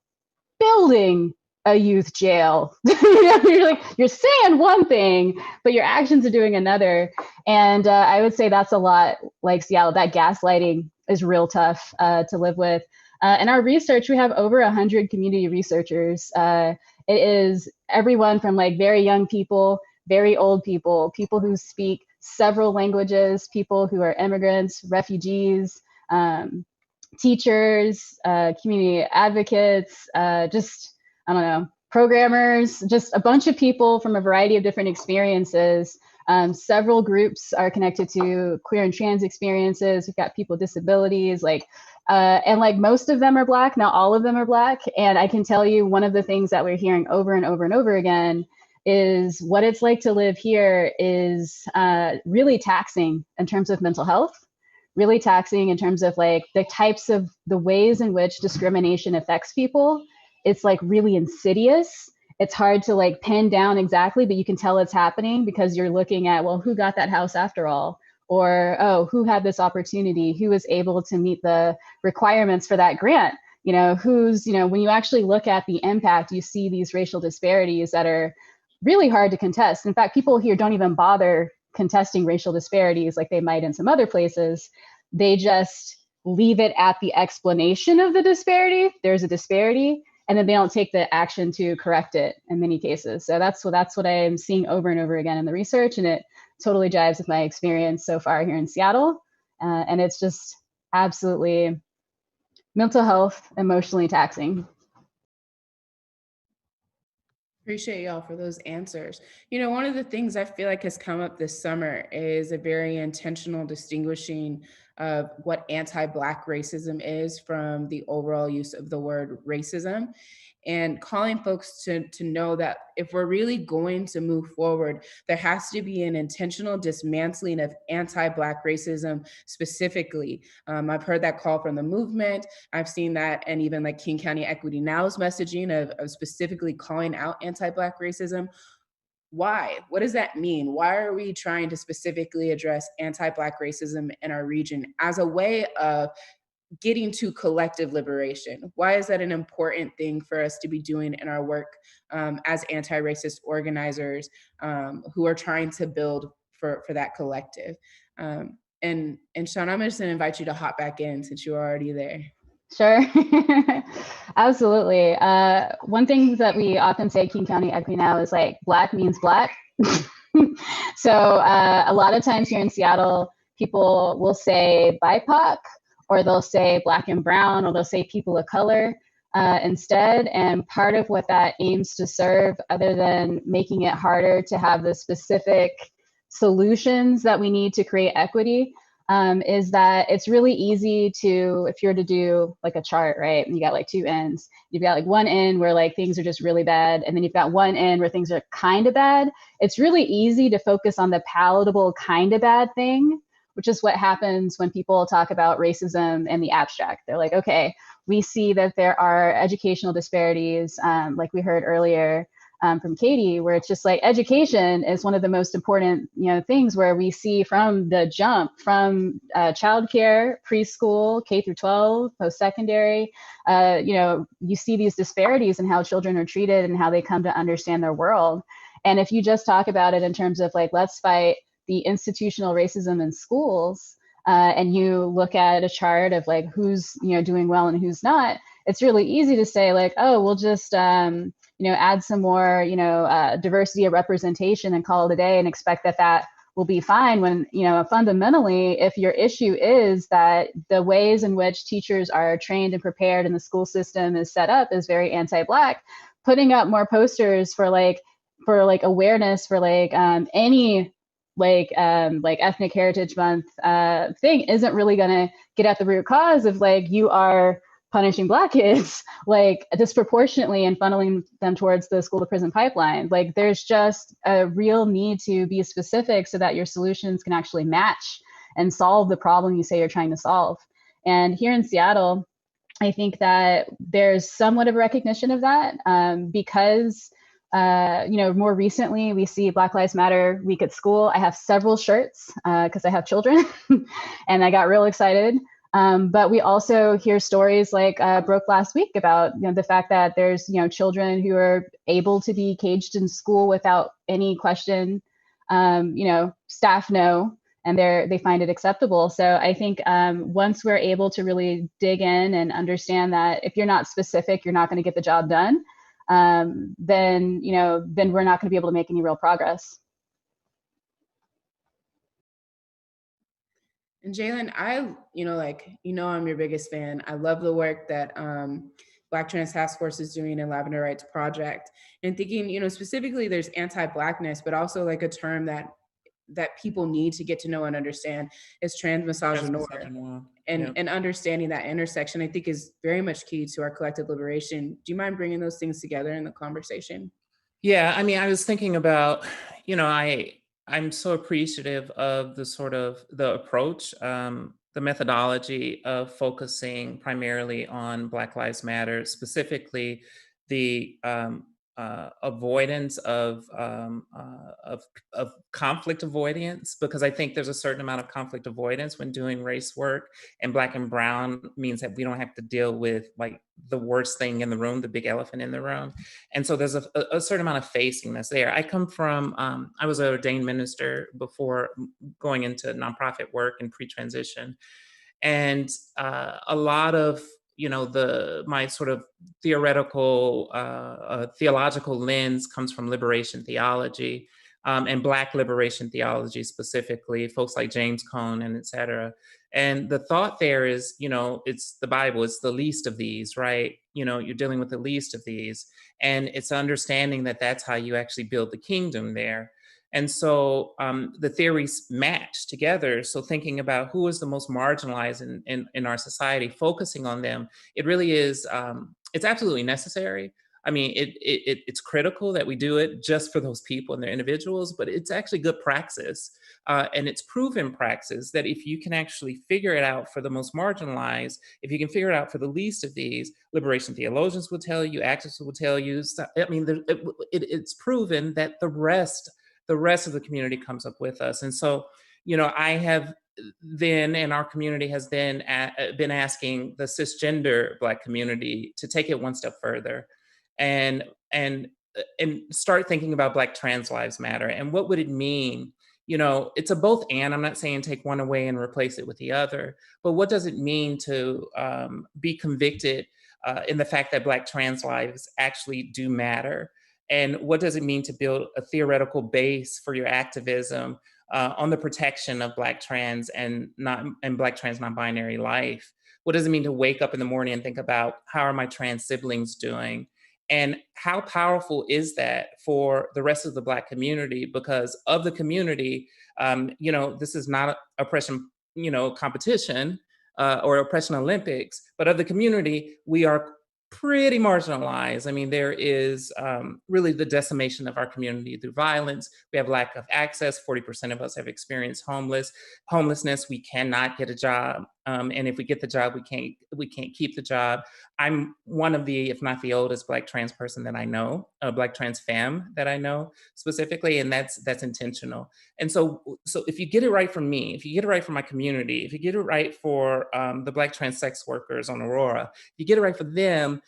building a youth jail. You know, you're like, you're saying one thing, but your actions are doing another. And I would say that's a lot like Seattle. That gaslighting is real tough to live with. In our research, we have over 100 community researchers. It is everyone from like very young people, very old people, people who speak several languages, people who are immigrants, refugees, teachers, community advocates, just, I don't know, programmers, just a bunch of people from a variety of different experiences. Several groups are connected to queer and trans experiences. We've got people with disabilities, like, and like most of them are Black, not all of them are Black. And I can tell you one of the things that we're hearing over and over and over again is what it's like to live here is really taxing in terms of mental health, really taxing in terms of like the types of the ways in which discrimination affects people. It's like really insidious. It's hard to like pin down exactly, but you can tell it's happening because you're looking at, well, who got that house after all? Or, oh, who had this opportunity? Who was able to meet the requirements for that grant? You know, who's, you know, when you actually look at the impact, you see these racial disparities that are really hard to contest. In fact, people here don't even bother contesting racial disparities like they might in some other places. They just leave it at the explanation of the disparity. There's a disparity, and then they don't take the action to correct it in many cases. So that's what I am seeing over and over again in the research, and it totally jives with my experience so far here in Seattle. And it's just absolutely mental health, emotionally taxing. Appreciate y'all for those answers. You know, one of the things I feel like has come up this summer is a very intentional distinguishing of what anti-Black racism is from the overall use of the word racism, and calling folks to know that if we're really going to move forward, there has to be an intentional dismantling of anti-Black racism specifically. I've heard that call from the movement. I've seen that, and even like King County Equity Now's messaging of specifically calling out anti-Black racism. Why? What does that mean? Why are we trying to specifically address anti-Black racism in our region as a way of getting to collective liberation? Why is that an important thing for us to be doing in our work as anti-racist organizers who are trying to build for that collective? And Sean, I'm just gonna invite you to hop back in since you're already there. Sure. Absolutely. One thing that we often say at King County Equity Now is like, Black means Black. So a lot of times here in Seattle, people will say BIPOC, or they'll say Black and brown, or they'll say people of color instead. And part of what that aims to serve, other than making it harder to have the specific solutions that we need to create equity, is that it's really easy to, if you're to do like a chart, right? And you got like two ends. You've got like one end where like things are just really bad, and then you've got one end where things are kind of bad. It's really easy to focus on the palatable kind of bad thing, which is what happens when people talk about racism in the abstract. They're like, okay, we see that there are educational disparities, like we heard earlier from Katie, where it's just like education is one of the most important, things where we see from the jump from childcare, preschool, K through 12, post-secondary, you see these disparities in how children are treated and how they come to understand their world. And if you just talk about it in terms of like, let's fight the institutional racism in schools, and you look at a chart of like who's doing well and who's not, it's really easy to say like, oh, we'll just add some more, diversity of representation and call it a day and expect that will be fine when, fundamentally, if your issue is that the ways in which teachers are trained and prepared and the school system is set up is very anti-Black, putting up more posters for awareness for any ethnic heritage month thing isn't really going to get at the root cause of you are punishing Black kids disproportionately and funneling them towards the school to prison pipeline. There's just a real need to be specific so that your solutions can actually match and solve the problem you say you're trying to solve. And here in Seattle, I think that there's somewhat of a recognition of that because more recently we see Black Lives Matter Week at school. I have several shirts because I have children and I got real excited. But we also hear stories like broke last week about the fact that there's children who are able to be caged in school without any question. Staff know, and they find it acceptable. So I think once we're able to really dig in and understand that if you're not specific, you're not going to get the job done, then we're not going to be able to make any real progress. And Jalen, I'm your biggest fan. I love the work that Black Trans Task Force is doing in Lavender Rights Project, and thinking, specifically there's anti-Blackness, but also a term that people need to get to know and understand is transmisogynoir. And understanding that intersection, I think, is very much key to our collective liberation. Do you mind bringing those things together in the conversation? Yeah, I was thinking about, I'm so appreciative of the approach, the methodology of focusing primarily on Black Lives Matter, specifically the avoidance of conflict avoidance, because I think there's a certain amount of conflict avoidance when doing race work, and Black and brown means that we don't have to deal with the worst thing in the room, the big elephant in the room. And so there's a certain amount of facing that's there. I come from, I was an ordained minister before going into nonprofit work and pre-transition. And a lot of my sort of theoretical, theological lens comes from liberation theology, and Black liberation theology specifically, folks like James Cone and et cetera. And the thought there is, it's the Bible, it's the least of these, right? You're dealing with the least of these. And it's understanding that that's how you actually build the kingdom there. And so the theories match together. So thinking about who is the most marginalized in our society, focusing on them, it really is, it's absolutely necessary. It's critical that we do it just for those people and their individuals, but it's actually good praxis. And it's proven praxis that if you can actually figure it out for the most marginalized, if you can figure it out for the least of these, liberation theologians will tell you, activists will tell you, it's proven that the rest of the community comes up with us. And so, I have then, and our community has then been asking the cisgender Black community to take it one step further and start thinking about Black trans lives matter. And what would it mean? It's a both and. I'm not saying take one away and replace it with the other, but what does it mean to be convicted in the fact that Black trans lives actually do matter? And what does it mean to build a theoretical base for your activism on the protection of Black trans and Black trans non-binary life? What does it mean to wake up in the morning and think about how are my trans siblings doing? And how powerful is that for the rest of the Black community? Because of the community, this is not oppression, competition or oppression Olympics, but of the community, we are pretty marginalized. There is really the decimation of our community through violence. We have lack of access. 40% of us have experienced homelessness. We cannot get a job. And if we get the job, we can't keep the job. I'm one of the, if not the oldest Black trans person that I know, a Black trans femme that I know specifically, and that's intentional. And so if you get it right for me, if you get it right for my community, if you get it right for the Black trans sex workers on Aurora, if you get it right for them,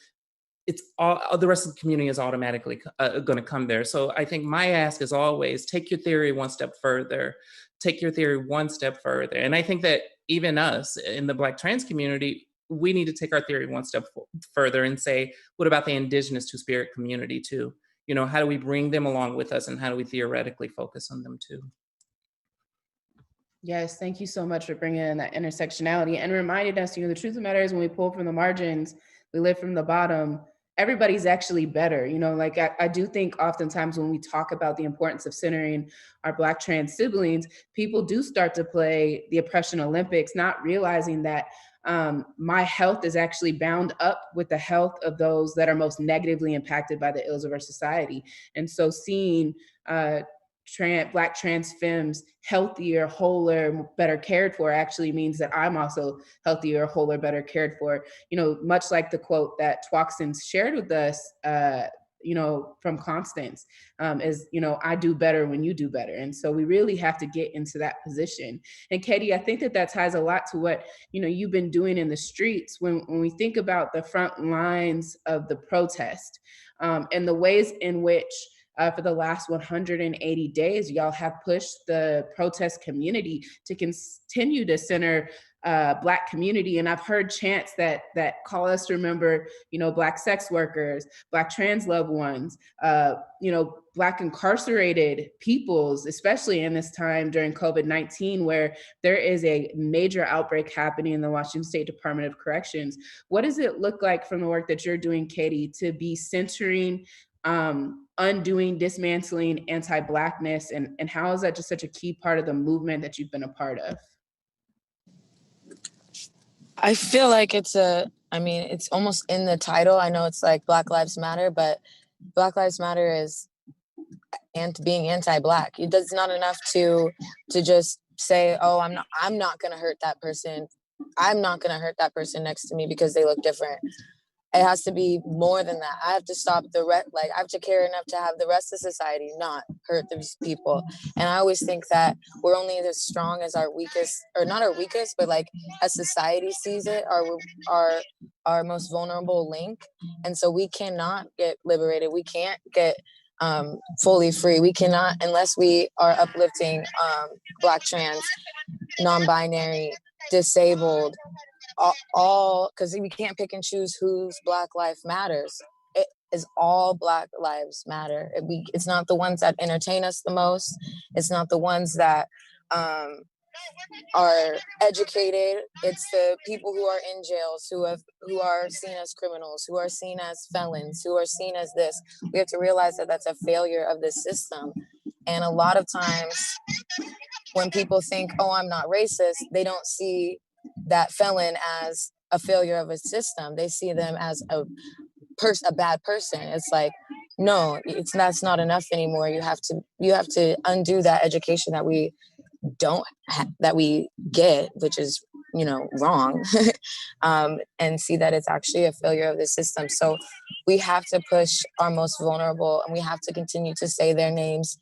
it's all the rest of the community is automatically going to come there. So I think my ask is always take your theory one step further, take your theory one step further. And I think that even us in the Black trans community, we need to take our theory one step further and say, what about the indigenous Two-Spirit community too? You know, how do we bring them along with us, and how do we theoretically focus on them too? Yes, thank you so much for bringing in that intersectionality and reminding us, the truth of the matter is when we pull from the margins, we live from the bottom, everybody's actually better. Like I do think oftentimes when we talk about the importance of centering our Black trans siblings, people do start to play the oppression Olympics, not realizing that my health is actually bound up with the health of those that are most negatively impacted by the ills of our society. And so seeing Black trans femmes healthier, wholer, better cared for actually means that I'm also healthier, wholer, better cared for. Much like the quote that Twaxons shared with us, from Constance, is, I do better when you do better. And so we really have to get into that position. And Katie, I think that ties a lot to what, you've been doing in the streets when we think about the front lines of the protest, and the ways in which for the last 180 days, y'all have pushed the protest community to continue to center Black community. And I've heard chants that call us to remember, Black sex workers, Black trans loved ones, Black incarcerated peoples, especially in this time during COVID-19, where there is a major outbreak happening in the Washington State Department of Corrections. What does it look like from the work that you're doing, Katie, to be centering, undoing, dismantling anti-Blackness, and how is that just such a key part of the movement that you've been a part of? I feel like it's almost in the title. I know it's like Black Lives Matter, but Black Lives Matter is being anti-Black. It's not enough to just say, oh, I'm not gonna hurt that person. I'm not gonna hurt that person next to me because they look different. It has to be more than that. I have to stop I have to care enough to have the rest of society not hurt these people. And I always think that we're only as strong as our weakest, or not our weakest, but like as society sees it, our most vulnerable link. And so we cannot get liberated. We can't get fully free. We cannot, unless we are uplifting Black, trans, non-binary, disabled, all, because we can't pick and choose whose Black life matters. It is all Black lives matter. It's not the ones that entertain us the most. It's not the ones that are educated. It's the people who are in jails, who are seen as criminals, who are seen as felons, who are seen as this. We have to realize that that's a failure of the system. And a lot of times when people think, oh, I'm not racist, they don't see that felon as a failure of a system. They see them as a bad person. It's like, no, that's not enough anymore. You have to undo that education that we get, which is, wrong, and see that it's actually a failure of the system. So we have to push our most vulnerable, and we have to continue to say their names,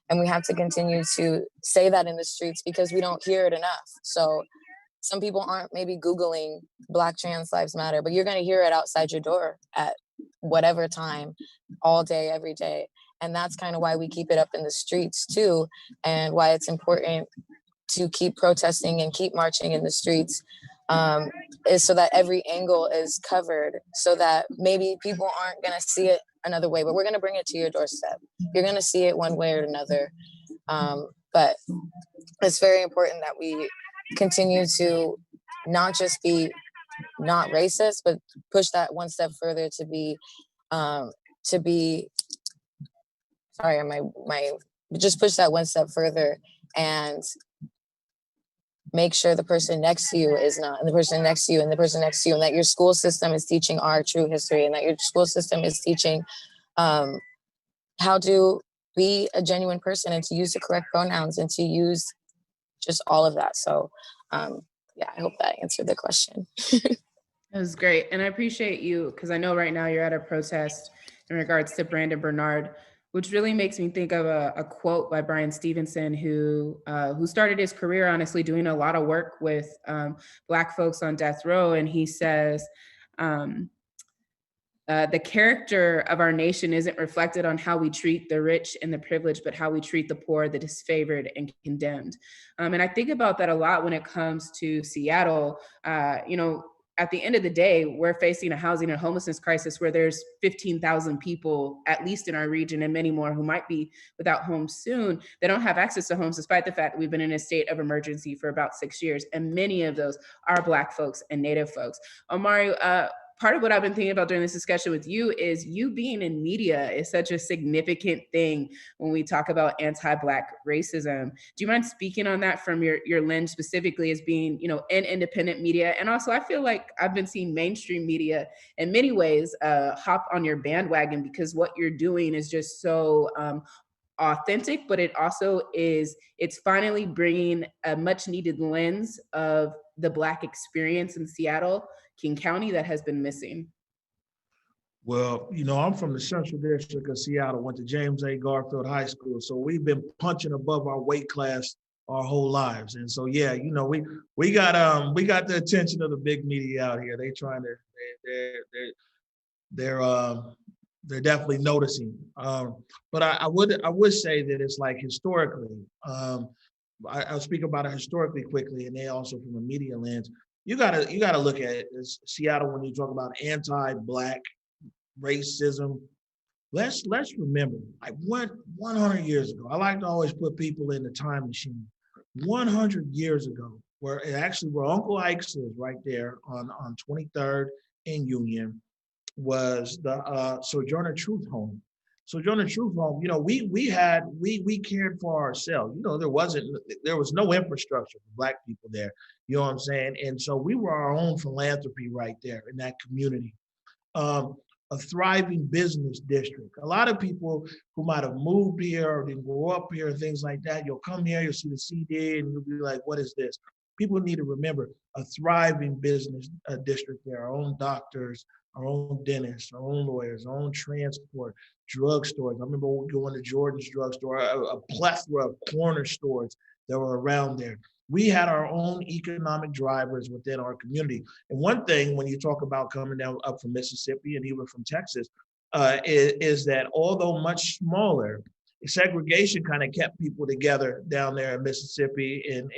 and we have to continue to say that in the streets because we don't hear it enough. So some people aren't maybe Googling Black trans lives matter, but you're going to hear it outside your door at whatever time, all day, every day. And that's kind of why we keep it up in the streets too, and why it's important to keep protesting and keep marching in the streets, is so that every angle is covered, so that maybe people aren't going to see it another way, but we're going to bring it to your doorstep. You're going to see it one way or another. But it's very important that we continue to not just be not racist, but push that one step further to be just push that one step further and make sure the person next to you is not, and the person next to you, and the person next to you, and that your school system is teaching our true history, and that your school system is teaching how to be a genuine person and to use the correct pronouns and to use just all of that. So yeah, I hope that answered the question. That was great. And I appreciate you, because I know right now you're at a protest in regards to Brandon Bernard, which really makes me think of a quote by Brian Stevenson, who started his career, honestly, doing a lot of work with Black folks on death row. And he says, the character of our nation isn't reflected on how we treat the rich and the privileged, but how we treat the poor, the disfavored, and condemned. And I think about that a lot when it comes to Seattle. at the end of the day, we're facing a housing and homelessness crisis where there's 15,000 people, at least in our region, and many more who might be without homes soon. They don't have access to homes, despite the fact that we've been in a state of emergency for about 6 years. And many of those are Black folks and Native folks. Omari, part of what I've been thinking about during this discussion with you is you being in media is such a significant thing when we talk about anti-Black racism. Do you mind speaking on that from your lens specifically as being, you know, in independent media? And also, I feel like I've been seeing mainstream media in many ways hop on your bandwagon because what you're doing is just so authentic, but it also it's finally bringing a much needed lens of the Black experience in Seattle, King County, that has been missing. Well, you know, I'm from the Central District of Seattle, went to James A. Garfield High School. So we've been punching above our weight class our whole lives. And so, yeah, you know, we got the attention of the big media out here. They trying to, they're definitely noticing. But I would say that it's like historically, I'll speak about it historically quickly, and then also from a media lens. You gotta look at it as Seattle when you talk about anti-Black racism. Let's remember, like 100 years ago. I like to always put people in the time machine. 100 years ago, where Uncle Ike's is right there on 23rd and Union, was the Sojourner Truth Home. Sojourner Truth Home, you know, we cared for ourselves. You know, there was no infrastructure for Black people there. You know what I'm saying? And so we were our own philanthropy right there in that community. A thriving business district. A lot of people who might have moved here or didn't grow up here and things like that, you'll come here, you'll see the CD, and you'll be like, what is this? People need to remember a thriving business district there, our own doctors, our own dentists, our own lawyers, our own transport, drugstores. I remember going to Jordan's drugstore, a plethora of corner stores that were around there. We had our own economic drivers within our community. And one thing, when you talk about coming down up from Mississippi and even from Texas, is that although much smaller, segregation kind of kept people together down there in Mississippi and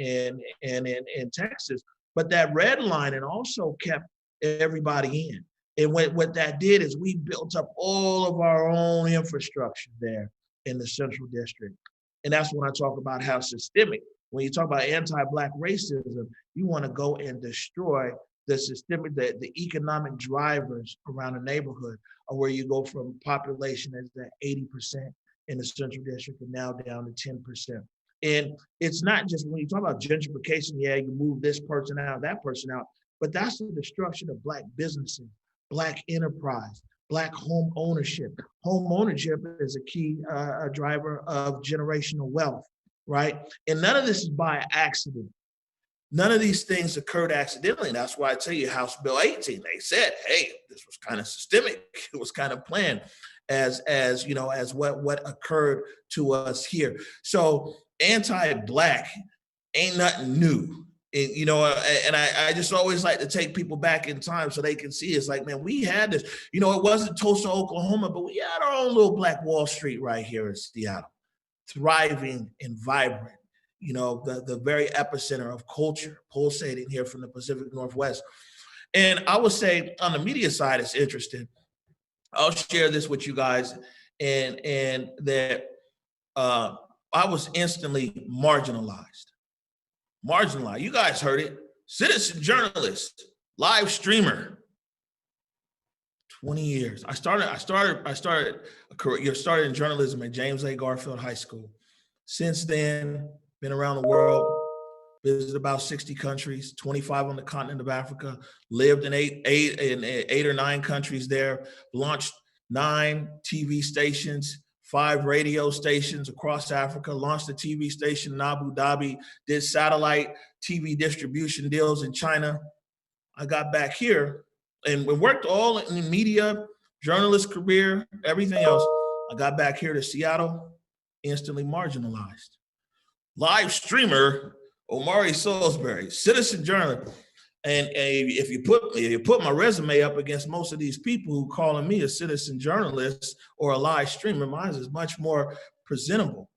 in Texas. But that redlining also kept everybody in. And what that did is we built up all of our own infrastructure there in the Central District. And that's when I talk about how systemic. When you talk about anti-Black racism, you want to go and destroy the systemic, the economic drivers around the neighborhood, or where you go from population as that 80% in the Central District and now down to 10%. And it's not just when you talk about gentrification, yeah, you move this person out, that person out, but that's the destruction of Black businesses, Black enterprise, Black home ownership. Home ownership is a key driver of generational wealth, right? And none of this is by accident. None of these things occurred accidentally. That's why I tell you House Bill 18, they said, hey, this was kind of systemic. It was kind of planned as you know, as what occurred to us here. So anti-Black ain't nothing new. And, you know, and I just always like to take people back in time so they can see it's like, man, we had this, you know, it wasn't Tulsa, Oklahoma, but we had our own little Black Wall Street right here in Seattle, thriving and vibrant, you know, the very epicenter of culture pulsating here from the Pacific Northwest. And I would say on the media side, it's interesting. I'll share this with you guys, and that I was instantly marginalized. You guys heard it. Citizen journalist, live streamer. 20 years. I started a career. Started in journalism at James A. Garfield High School. Since then, been around the world, visited about 60 countries, 25 on the continent of Africa, lived in eight or nine countries there, launched 9 TV stations, 5 radio stations across Africa, launched a TV station in Abu Dhabi, did satellite TV distribution deals in China. I got back here and we worked all in media, journalist career, everything else. I got back here to Seattle, instantly marginalized. Live streamer, Omari Salisbury, citizen journalist. And if you put my resume up against most of these people who calling me a citizen journalist or a live streamer, mine is much more presentable.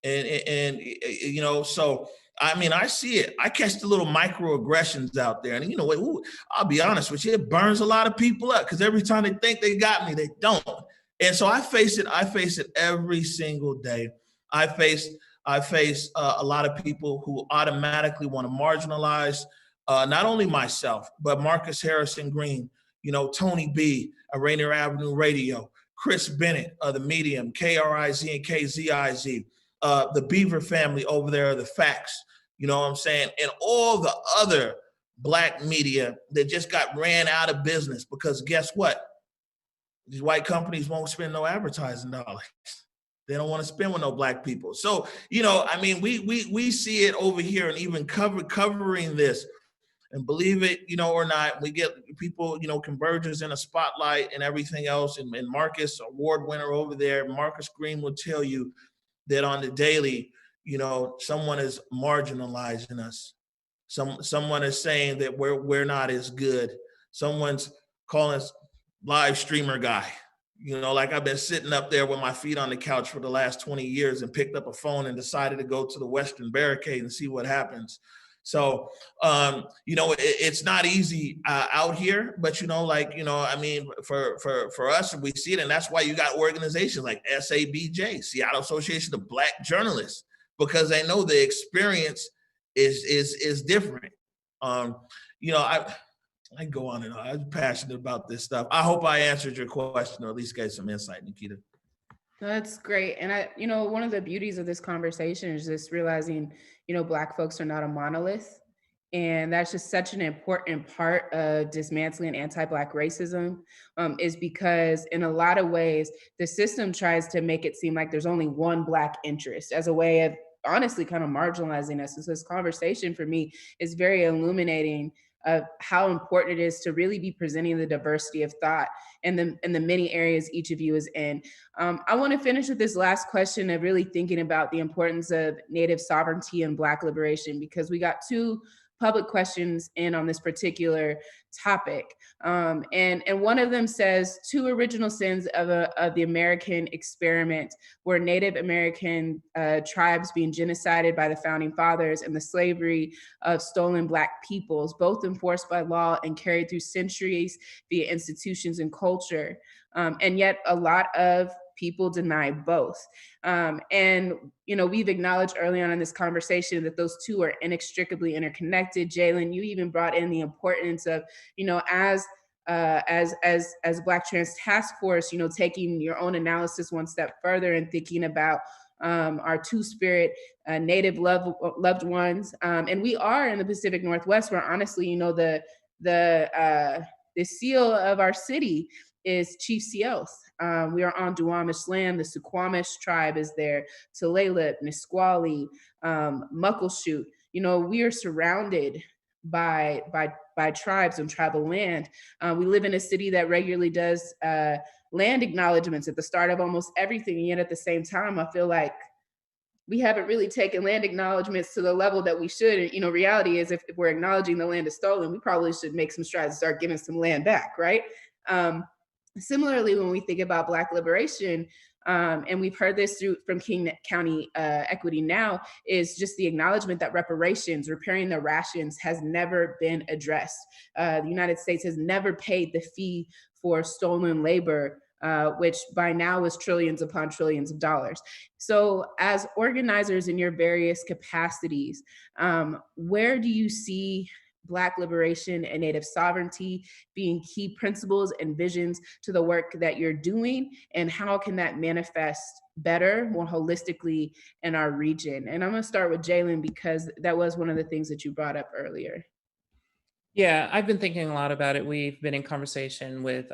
And you know, so I mean, I see it. I catch the little microaggressions out there. And you know what? I'll be honest with you, it burns a lot of people up because every time they think they got me, they don't. And so I face it every single day. I face a lot of people who automatically want to marginalize not only myself, but Marcus Harrison Green, you know, Tony B, Rainier Avenue Radio, Chris Bennett of the Medium, KRIZ and KZIZ, the Beaver family over there, the Facts, you know what I'm saying? And all the other Black media that just got ran out of business because guess what? These white companies won't spend no advertising dollars. They don't want to spend with no Black people. So, you know, I mean, we see it over here, and even covering this, and believe it, you know, or not, we get people, you know, Convergers in a spotlight and everything else. And Marcus, award winner over there, Marcus Green will tell you that on the daily, you know, someone is marginalizing us. Someone is saying that we're not as good. Someone's calling us live streamer guy. You know, like I've been sitting up there with my feet on the couch for the last 20 years and picked up a phone and decided to go to the Western Barricade and see what happens. So, you know, it's not easy out here, but, you know, like, you know, I mean, for us, we see it. And that's why you got organizations like SABJ, Seattle Association of Black Journalists, because they know the experience is different. You know, I go on and on. I'm passionate about this stuff. I hope I answered your question or at least gave some insight, Nikkita. That's great. And you know, one of the beauties of this conversation is just realizing, you know, Black folks are not a monolith. And that's just such an important part of dismantling anti-Black racism, is because in a lot of ways, the system tries to make it seem like there's only one Black interest as a way of honestly kind of marginalizing us. And so this conversation for me is very illuminating of how important it is to really be presenting the diversity of thought and the many areas each of you is in. I want to finish with this last question of really thinking about the importance of Native sovereignty and Black liberation, because we got two public questions in on this particular topic. And one of them says, two original sins of the American experiment were Native American tribes being genocided by the founding fathers and the slavery of stolen Black peoples, both enforced by law and carried through centuries via institutions and culture. And yet a lot of people deny both. And, you know, we've acknowledged early on in this conversation that those two are inextricably interconnected. Jalen, you even brought in the importance of, you know, as Black Trans Task Force, you know, taking your own analysis one step further and thinking about our Two-Spirit Native loved ones. And we are in the Pacific Northwest, where honestly, you know, the seal of our city is Chief Sealth. We are on Duwamish land. The Suquamish tribe is there, Tulalip, Nisqually, Muckleshoot. You know, we are surrounded by tribes and tribal land. We live in a city that regularly does land acknowledgements at the start of almost everything. And yet at the same time, I feel like we haven't really taken land acknowledgements to the level that we should. And, you know, reality is if we're acknowledging the land is stolen, we probably should make some strides to start giving some land back, right? Similarly, when we think about Black liberation, and we've heard this from King County Equity Now, is just the acknowledgement that reparations, repairing the rations, has never been addressed. The United States has never paid the fee for stolen labor, which by now is trillions upon trillions of dollars. So as organizers in your various capacities, where do you see Black liberation and Native sovereignty being key principles and visions to the work that you're doing? And how can that manifest better, more holistically in our region? And I'm gonna start with Jalen, because that was one of the things that you brought up earlier. Yeah, I've been thinking a lot about it. We've been in conversation with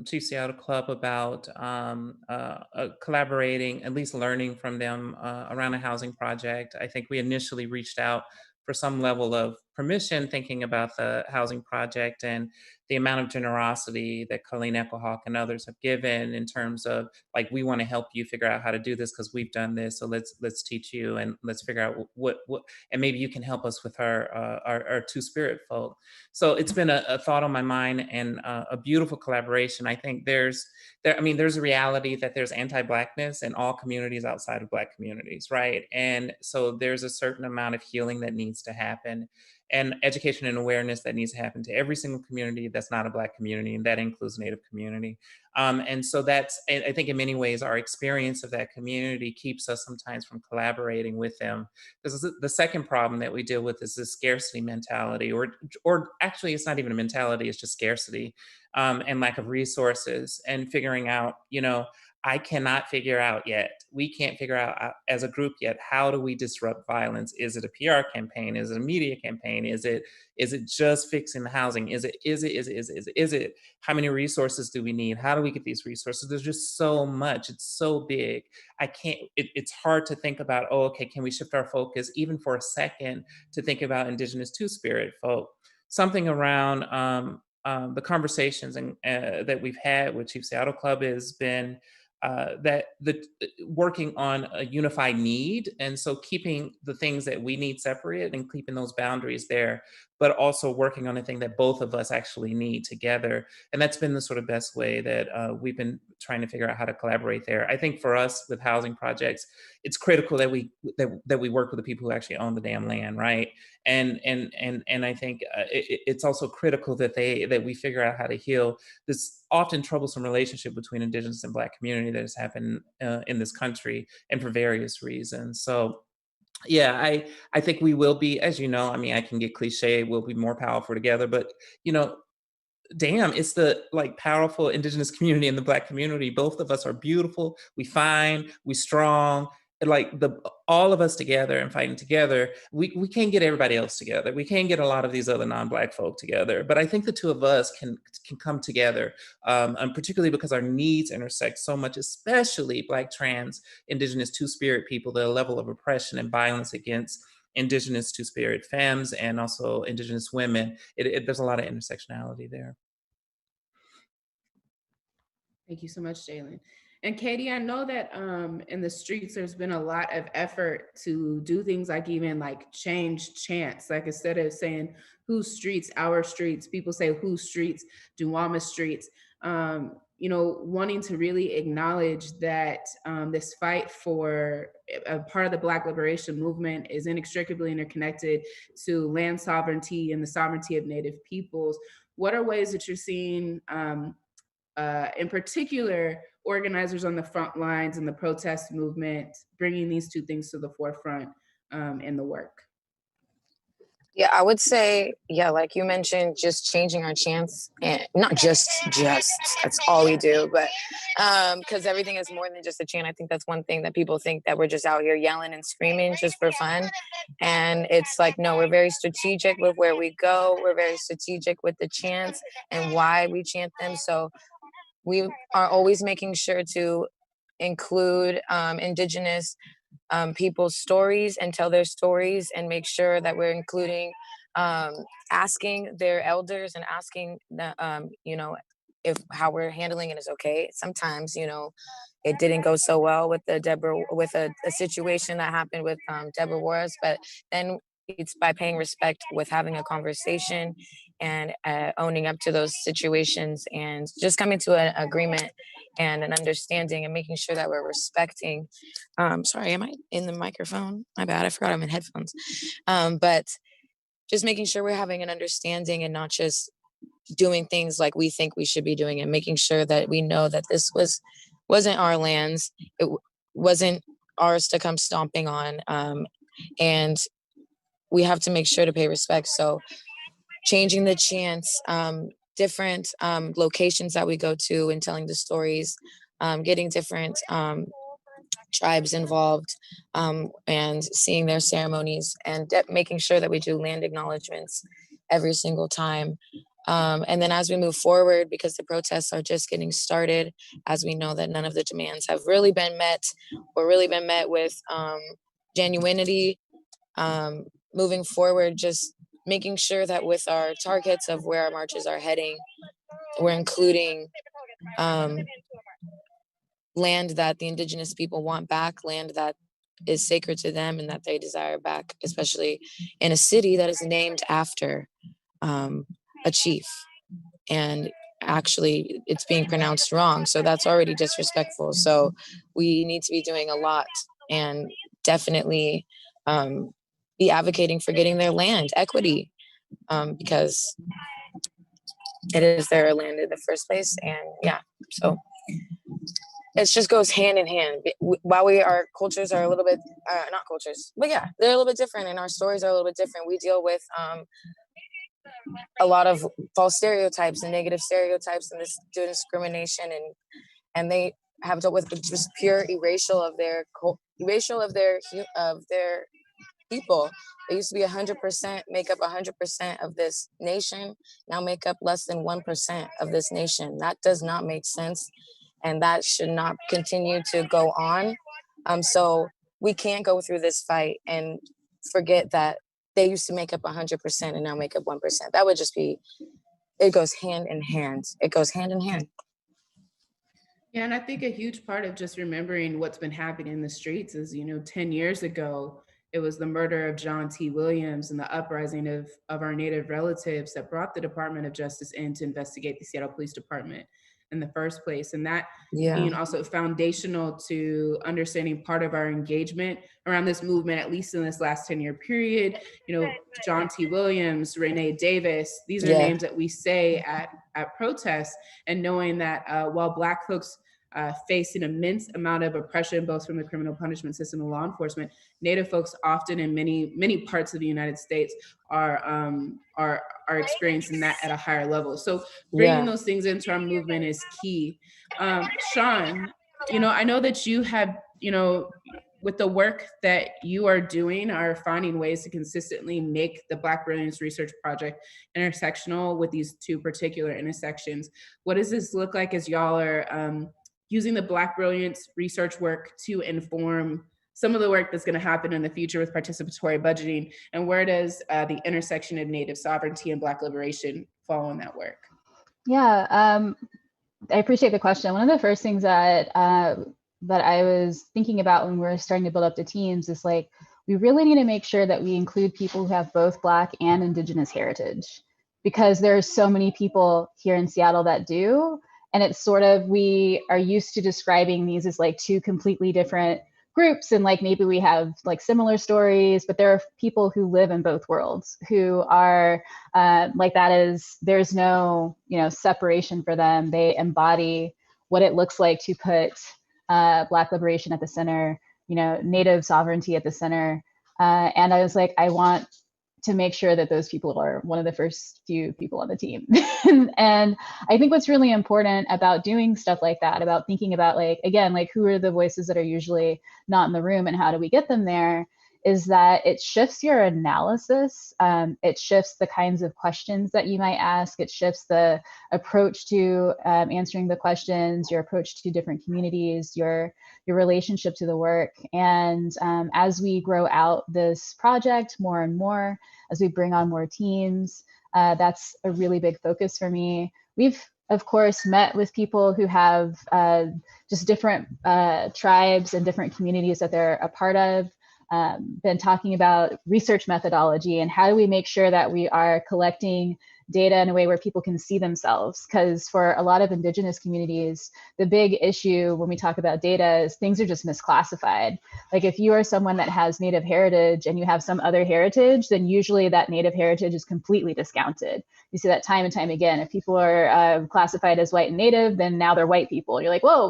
Chief Seattle Club about collaborating, at least learning from them around a housing project. I think we initially reached out for some level of permission, thinking about the housing project and the amount of generosity that Colleen Echohawk and others have given in terms of like, we want to help you figure out how to do this because we've done this. So let's teach you and let's figure out what and maybe you can help us with our Two-Spirit folk. So it's been a thought on my mind and a beautiful collaboration. I think there's a reality that there's anti-Blackness in all communities outside of Black communities, right? And so there's a certain amount of healing that needs to happen and education and awareness that needs to happen to every single community that's not a Black community, and that includes Native community. And so I think in many ways, our experience of that community keeps us sometimes from collaborating with them. Because the second problem that we deal with is this scarcity mentality, or actually it's not even a mentality, it's just scarcity and lack of resources, and figuring out, I cannot figure out yet. We can't figure out as a group yet, how do we disrupt violence? Is it a PR campaign? Is it a media campaign? Is it just fixing the housing? Is it how many resources do we need? How do we get these resources? There's just so much. It's so big. It's hard to think about, oh, okay, can we shift our focus even for a second to think about Indigenous Two-Spirit folk? Something around the conversations that we've had with Chief Seattle Club has been working on a unified need, and so keeping the things that we need separate and keeping those boundaries there, but also working on a thing that both of us actually need together. And that's been the sort of best way that we've been trying to figure out how to collaborate there. I think for us with housing projects, it's critical that we work with the people who actually own the damn land, right? And I think it's also critical that we figure out how to heal this often troublesome relationship between Indigenous and Black community that has happened in this country, and for various reasons. So yeah, I think we will be, as you know, I can get cliche, we'll be more powerful together, but damn, it's the powerful Indigenous community and the Black community. Both of us are beautiful, we fine, we strong. All of us together and fighting together, we can't get everybody else together. We can't get a lot of these other non-Black folk together. But I think the two of us can come together, and particularly because our needs intersect so much, especially Black, trans, Indigenous Two-Spirit people, the level of oppression and violence against Indigenous Two-Spirit femmes and also Indigenous women. There's a lot of intersectionality there. Thank you so much, Jalen. And Katie, I know that in the streets, there's been a lot of effort to do things like even change chants. Like instead of saying whose streets, our streets, people say whose streets, Duwama streets. Wanting to really acknowledge that this fight for a part of the Black liberation movement is inextricably interconnected to land sovereignty and the sovereignty of Native peoples. What are ways that you're seeing, in particular, organizers on the front lines in the protest movement, bringing these two things to the forefront in the work? Yeah, I would say, like you mentioned, just changing our chants, and not just that's all we do, but because everything is more than just a chant. I think that's one thing that people think, that we're just out here yelling and screaming just for fun. And it's like, no, we're very strategic with where we go. We're very strategic with the chants and why we chant them. So we are always making sure to include Indigenous people's stories and tell their stories, and make sure that we're including asking their elders and asking if how we're handling it is okay. Sometimes it didn't go so well with a situation that happened with Deborah Juarez, but then it's by paying respect with having a conversation and owning up to those situations, and just coming to an agreement and an understanding, and making sure that we're respecting. Sorry, am I in the microphone? My bad, I forgot I'm in headphones. But just making sure we're having an understanding and not just doing things like we think we should be doing, and making sure that we know that this wasn't our lands. It wasn't ours to come stomping on. And we have to make sure to pay respect. So changing the chants, different locations that we go to and telling the stories, getting different tribes involved, and seeing their ceremonies, and making sure that we do land acknowledgements every single time. And then as we move forward, because the protests are just getting started, as we know that none of the demands have really been met, or really been met with genuinity, moving forward, just making sure that with our targets of where our marches are heading, we're including land that the indigenous people want back, land that is sacred to them and that they desire back, especially in a city that is named after a chief. And actually it's being pronounced wrong. So that's already disrespectful. So we need to be doing a lot and definitely be advocating for getting their land equity, because it is their land in the first place. And yeah, so it just goes hand in hand. While our cultures are a little bit, not cultures, but yeah, they're a little bit different and our stories are a little bit different. We deal with a lot of false stereotypes and negative stereotypes and this discrimination, and they have dealt with just pure erasure of their people. They used to be 100%, make up 100% of this nation, now make up less than 1% of this nation. That does not make sense, and that should not continue to go on. So we can't go through this fight and forget that they used to make up 100% and now make up 1%. That would just be, it goes hand in hand. It goes hand in hand. Yeah, and I think a huge part of just remembering what's been happening in the streets is, 10 years ago, it was the murder of John T. Williams and the uprising of our Native relatives that brought the Department of Justice in to investigate the Seattle Police Department in the first place. And that being also foundational to understanding part of our engagement around this movement, at least in this last 10-year period. John T. Williams, Renee Davis, these are names that we say at protests, and knowing that while Black folks face an immense amount of oppression, both from the criminal punishment system and law enforcement, Native folks often in many parts of the United States are experiencing that at a higher level. So bringing those things into our movement is key. Sean, I know that you have, with the work that you are doing, are finding ways to consistently make the Black Brilliance Research Project intersectional with these two particular intersections. What does this look like as y'all are using the Black Brilliance research work to inform some of the work that's going to happen in the future with participatory budgeting? And where does the intersection of Native sovereignty and Black liberation fall in that work? Yeah, I appreciate the question. One of the first things that I was thinking about when we were starting to build up the teams is like, we really need to make sure that we include people who have both Black and Indigenous heritage, because there's so many people here in Seattle that do. And it's sort of, we are used to describing these as like two completely different groups. And like, maybe we have like similar stories, but there are people who live in both worlds who are like, that is, there's no, separation for them. They embody what it looks like to put Black liberation at the center, Native sovereignty at the center. And I was like, I want to make sure that those people are one of the first few people on the team. And I think what's really important about doing stuff like that, about thinking about like, again, like who are the voices that are usually not in the room and how do we get them there, is that it shifts your analysis. It shifts the kinds of questions that you might ask. It shifts the approach to answering the questions, your approach to different communities, your relationship to the work. And as we grow out this project more and more, as we bring on more teams, that's a really big focus for me. We've, of course, met with people who have just different tribes and different communities that they're a part of. Been talking about research methodology and how do we make sure that we are collecting data in a way where people can see themselves. Because for a lot of Indigenous communities, the big issue when we talk about data is things are just misclassified. Like if you are someone that has Native heritage and you have some other heritage, then usually that Native heritage is completely discounted. You see that time and time again. If people are classified as white and Native, then now they're white people. You're like, whoa,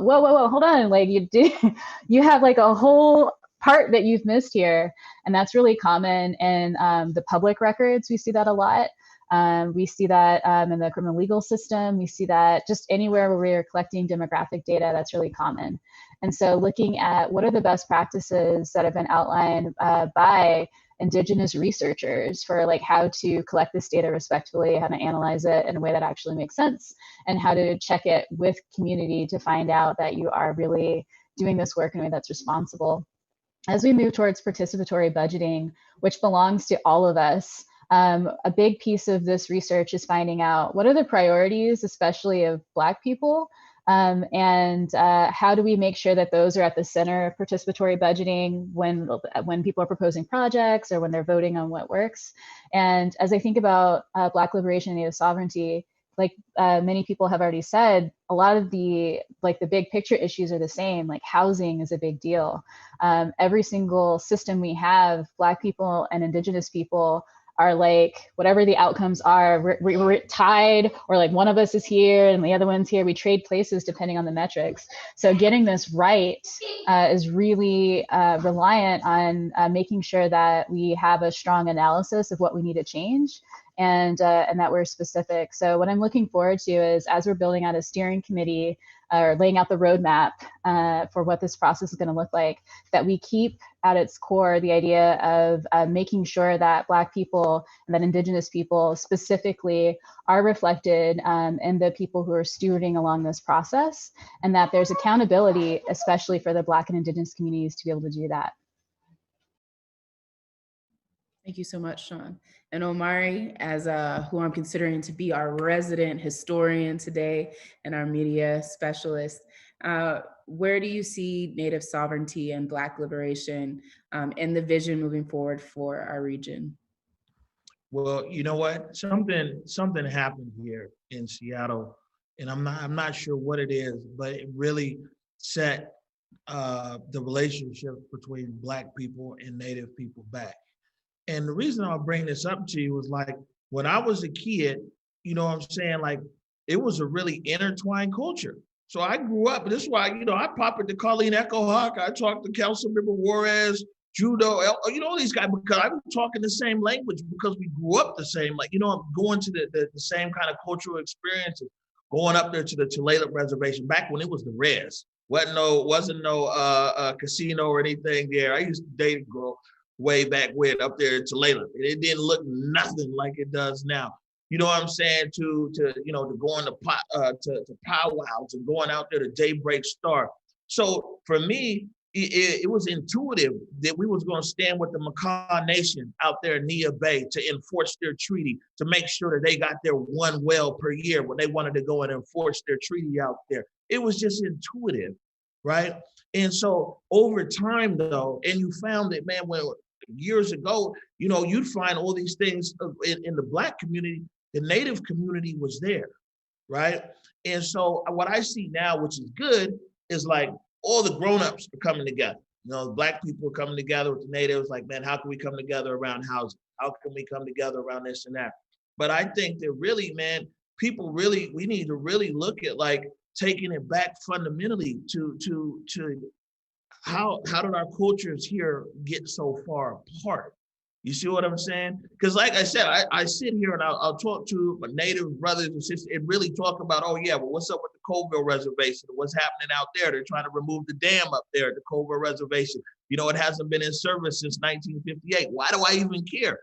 hold on. Like you have like a whole part that you've missed here. And that's really common in the public records. We see that a lot. We see that in the criminal legal system. We see that just anywhere where we're collecting demographic data, that's really common. And so looking at what are the best practices that have been outlined by Indigenous researchers for like how to collect this data respectfully, how to analyze it in a way that actually makes sense, and how to check it with community to find out that you are really doing this work in a way that's responsible. As we move towards participatory budgeting, which belongs to all of us, a big piece of this research is finding out what are the priorities, especially of Black people, and how do we make sure that those are at the center of participatory budgeting when people are proposing projects or when they're voting on what works. And as I think about Black liberation and Native sovereignty, like many people have already said, a lot of the big picture issues are the same. Like housing is a big deal. Every single system we have, Black people and Indigenous people are like, whatever the outcomes are, we're tied, or like one of us is here and the other one's here. We trade places depending on the metrics. So getting this right is really reliant on making sure that we have a strong analysis of what we need to change, and that we're specific. So what I'm looking forward to is, as we're building out a steering committee or laying out the roadmap for what this process is going to look like, that we keep at its core the idea of making sure that Black people and that Indigenous people specifically are reflected in the people who are stewarding along this process, and that there's accountability, especially for the Black and Indigenous communities, to be able to do that. Thank you so much, Sean. And Omari, as who I'm considering to be our resident historian today and our media specialist, where do you see Native sovereignty and Black liberation in the vision moving forward for our region? Well, you know what? Something happened here in Seattle, and I'm not sure what it is, but it really set the relationship between Black people and Native people back. And the reason I'll bring this up to you was, like, when I was a kid, you know what I'm saying? Like, it was a really intertwined culture. So I grew up, and this is why, I pop into Colleen Echo Hawk, I talked to Councilmember Juarez, Judo, all these guys, because I'm talking the same language because we grew up the same. Like, I'm going to the same kind of cultural experiences, going up there to the Tulalip Reservation back when it was the res. Wasn't no casino or anything there. I used to date a girl way back when up there in Tulalip. It didn't look nothing like it does now. You know what I'm saying? To going to powwows and going out there to Daybreak Star. So for me, it was intuitive that we was going to stand with the Makah Nation out there in Nia Bay to enforce their treaty, to make sure that they got their one well per year when they wanted to go and enforce their treaty out there. It was just intuitive, right? And so over time, though, and you found that, man, well, years ago, you'd find all these things in the Black community. The Native community was there, right? And so what I see now, which is good, is like all the grownups are coming together. Black people are coming together with the Natives, like, man, how can we come together around housing? How can we come together around this and that? But I think that really, man, we need to really look at, like, taking it back fundamentally to how did our cultures here get so far apart? You see what I'm saying? Because like I said, I sit here and I'll talk to my Native brothers and sisters and really talk about, oh yeah, well, what's up with the Colville Reservation? What's happening out there? They're trying to remove the dam up there at the Colville Reservation. It hasn't been in service since 1958. Why do I even care?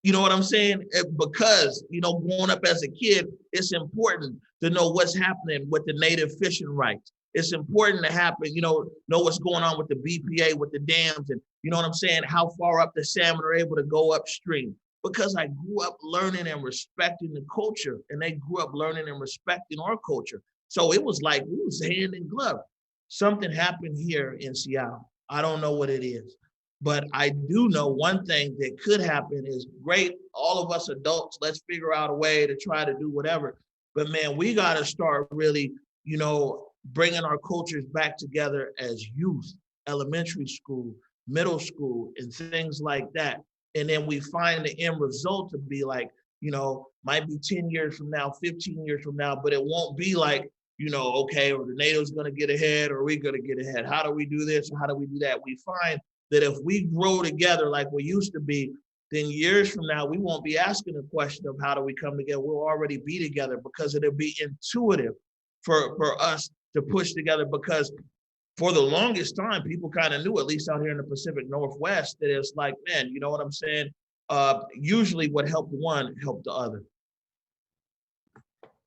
You know what I'm saying? Because, growing up as a kid, it's important to know what's happening with the Native fishing rights. It's important to know what's going on with the BPA, with the dams, and you know what I'm saying, how far up the salmon are able to go upstream. Because I grew up learning and respecting the culture, and they grew up learning and respecting our culture. So it was like we was hand in glove. Something happened here in Seattle. I don't know what it is, but I do know one thing that could happen is, great, all of us adults, let's figure out a way to try to do whatever. But man, we got to start really, bringing our cultures back together as youth, elementary school, middle school, and things like that. And then we find the end result to be like, might be 10 years from now, 15 years from now, but it won't be like, okay, or the Natives going to get ahead, or we're going to get ahead. How do we do this? Or how do we do that? We find that if we grow together like we used to be, then years from now, we won't be asking the question of how do we come together. We'll already be together because it'll be intuitive for us to push together, because for the longest time, people kind of knew, at least out here in the Pacific Northwest, that it's like, man, you know what I'm saying? Usually what helped one helped the other.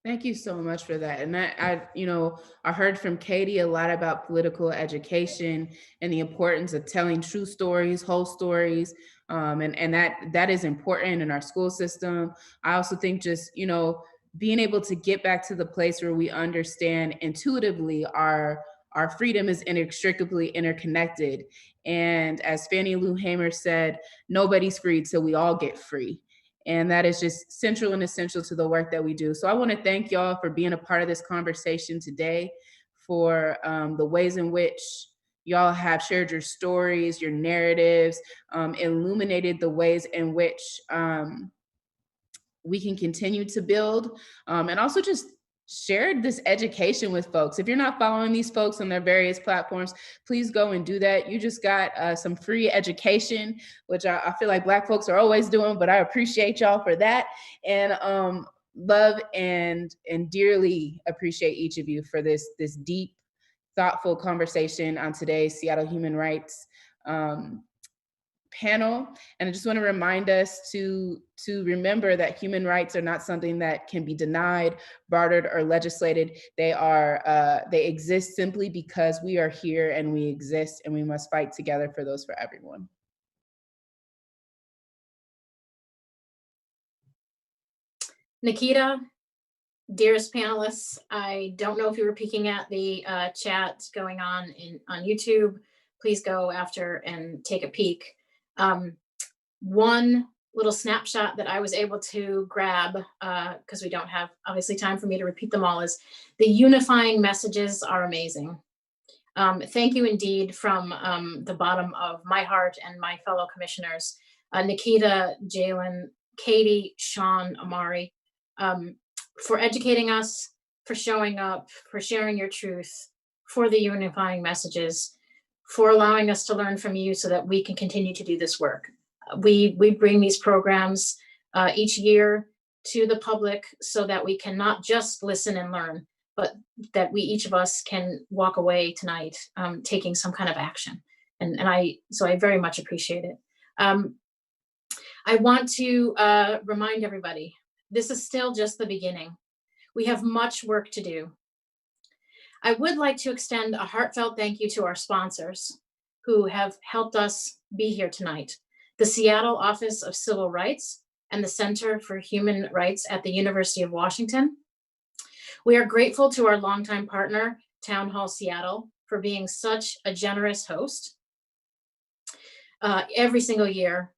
Thank you so much for that. And I heard from Katie a lot about political education and the importance of telling true stories, whole stories, and that is important in our school system. I also think just being able to get back to the place where we understand intuitively our freedom is inextricably interconnected. And as Fannie Lou Hamer said, nobody's free till we all get free. And that is just central and essential to the work that we do. So I want to thank y'all for being a part of this conversation today, for the ways in which y'all have shared your stories, your narratives, illuminated the ways in which we can continue to build, and also just shared this education with folks. If you're not following these folks on their various platforms, please go and do that. You just got some free education, which I feel like Black folks are always doing, but I appreciate y'all for that. And love and dearly appreciate each of you for this deep, thoughtful conversation on today's Seattle Human Rights panel. And I just want to remind us to remember that human rights are not something that can be denied, bartered, or legislated. They exist simply because we are here and we exist, and we must fight together for those for everyone. Nikkita, dearest panelists, I don't know if you were peeking at the chat going on YouTube. Please go after and take a peek. One little snapshot that I was able to grab, because we don't have obviously time for me to repeat them all, is the unifying messages are amazing. Thank you indeed from the bottom of my heart and my fellow commissioners, Nikkita, Jalen, Katie, Sean, Amari, for educating us, for showing up, for sharing your truth, for the unifying messages, for allowing us to learn from you so that we can continue to do this work. We bring these programs each year to the public so that we can not just listen and learn, but that we, each of us, can walk away tonight taking some kind of action. So I very much appreciate it. I want to remind everybody, this is still just the beginning. We have much work to do. I would like to extend a heartfelt thank you to our sponsors who have helped us be here tonight: the Seattle Office of Civil Rights and the Center for Human Rights at the University of Washington. We are grateful to our longtime partner, Town Hall Seattle, for being such a generous host. Every single year,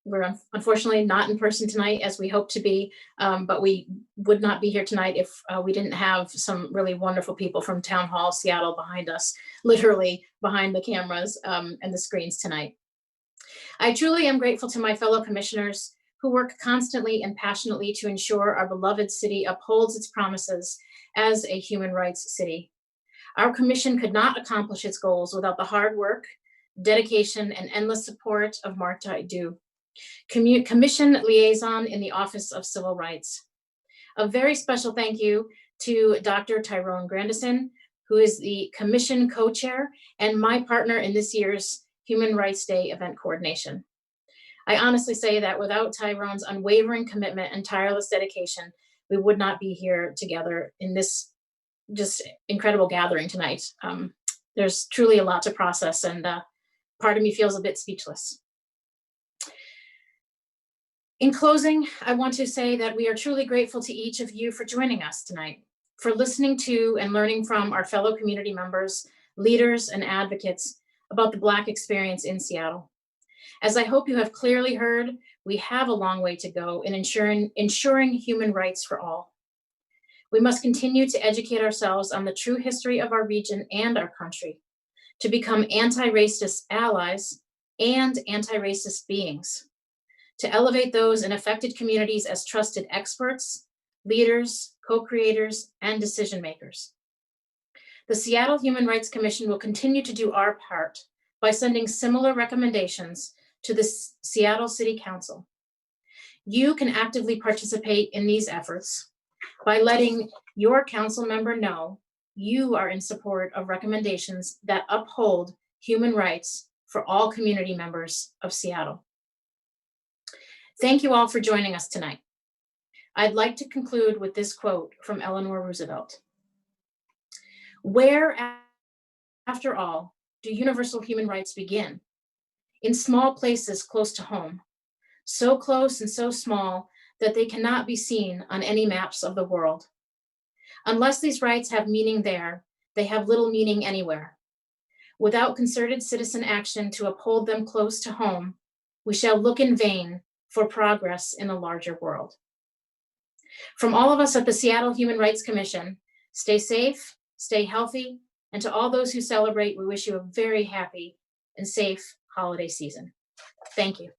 we're unfortunately not in person tonight as we hope to be, but we would not be here tonight if we didn't have some really wonderful people from Town Hall Seattle behind us, literally behind the cameras and the screens tonight. I truly am grateful to my fellow commissioners who work constantly and passionately to ensure our beloved city upholds its promises as a human rights city. Our commission could not accomplish its goals without the hard work, dedication, and endless support of Marta Du, Commission Liaison in the Office of Civil Rights. A very special thank you to Dr. Tyrone Grandison, who is the Commission Co-Chair and my partner in this year's Human Rights Day event coordination. I honestly say that without Tyrone's unwavering commitment and tireless dedication, we would not be here together in this just incredible gathering tonight. There's truly a lot to process, and part of me feels a bit speechless. In closing, I want to say that we are truly grateful to each of you for joining us tonight, for listening to and learning from our fellow community members, leaders, and advocates about the Black experience in Seattle. As I hope you have clearly heard, we have a long way to go in ensuring human rights for all. We must continue to educate ourselves on the true history of our region and our country, to become anti-racist allies and anti-racist beings, to elevate those in affected communities as trusted experts, leaders, co-creators, and decision makers. The Seattle Human Rights Commission will continue to do our part by sending similar recommendations to the Seattle City Council. You can actively participate in these efforts by letting your council member know you are in support of recommendations that uphold human rights for all community members of Seattle. Thank you all for joining us tonight. I'd like to conclude with this quote from Eleanor Roosevelt. Where, after all, do universal human rights begin? In small places close to home, so close and so small that they cannot be seen on any maps of the world. Unless these rights have meaning there, they have little meaning anywhere. Without concerted citizen action to uphold them close to home, we shall look in vain for progress in a larger world. From all of us at the Seattle Human Rights Commission, stay safe, stay healthy, and to all those who celebrate, we wish you a very happy and safe holiday season. Thank you.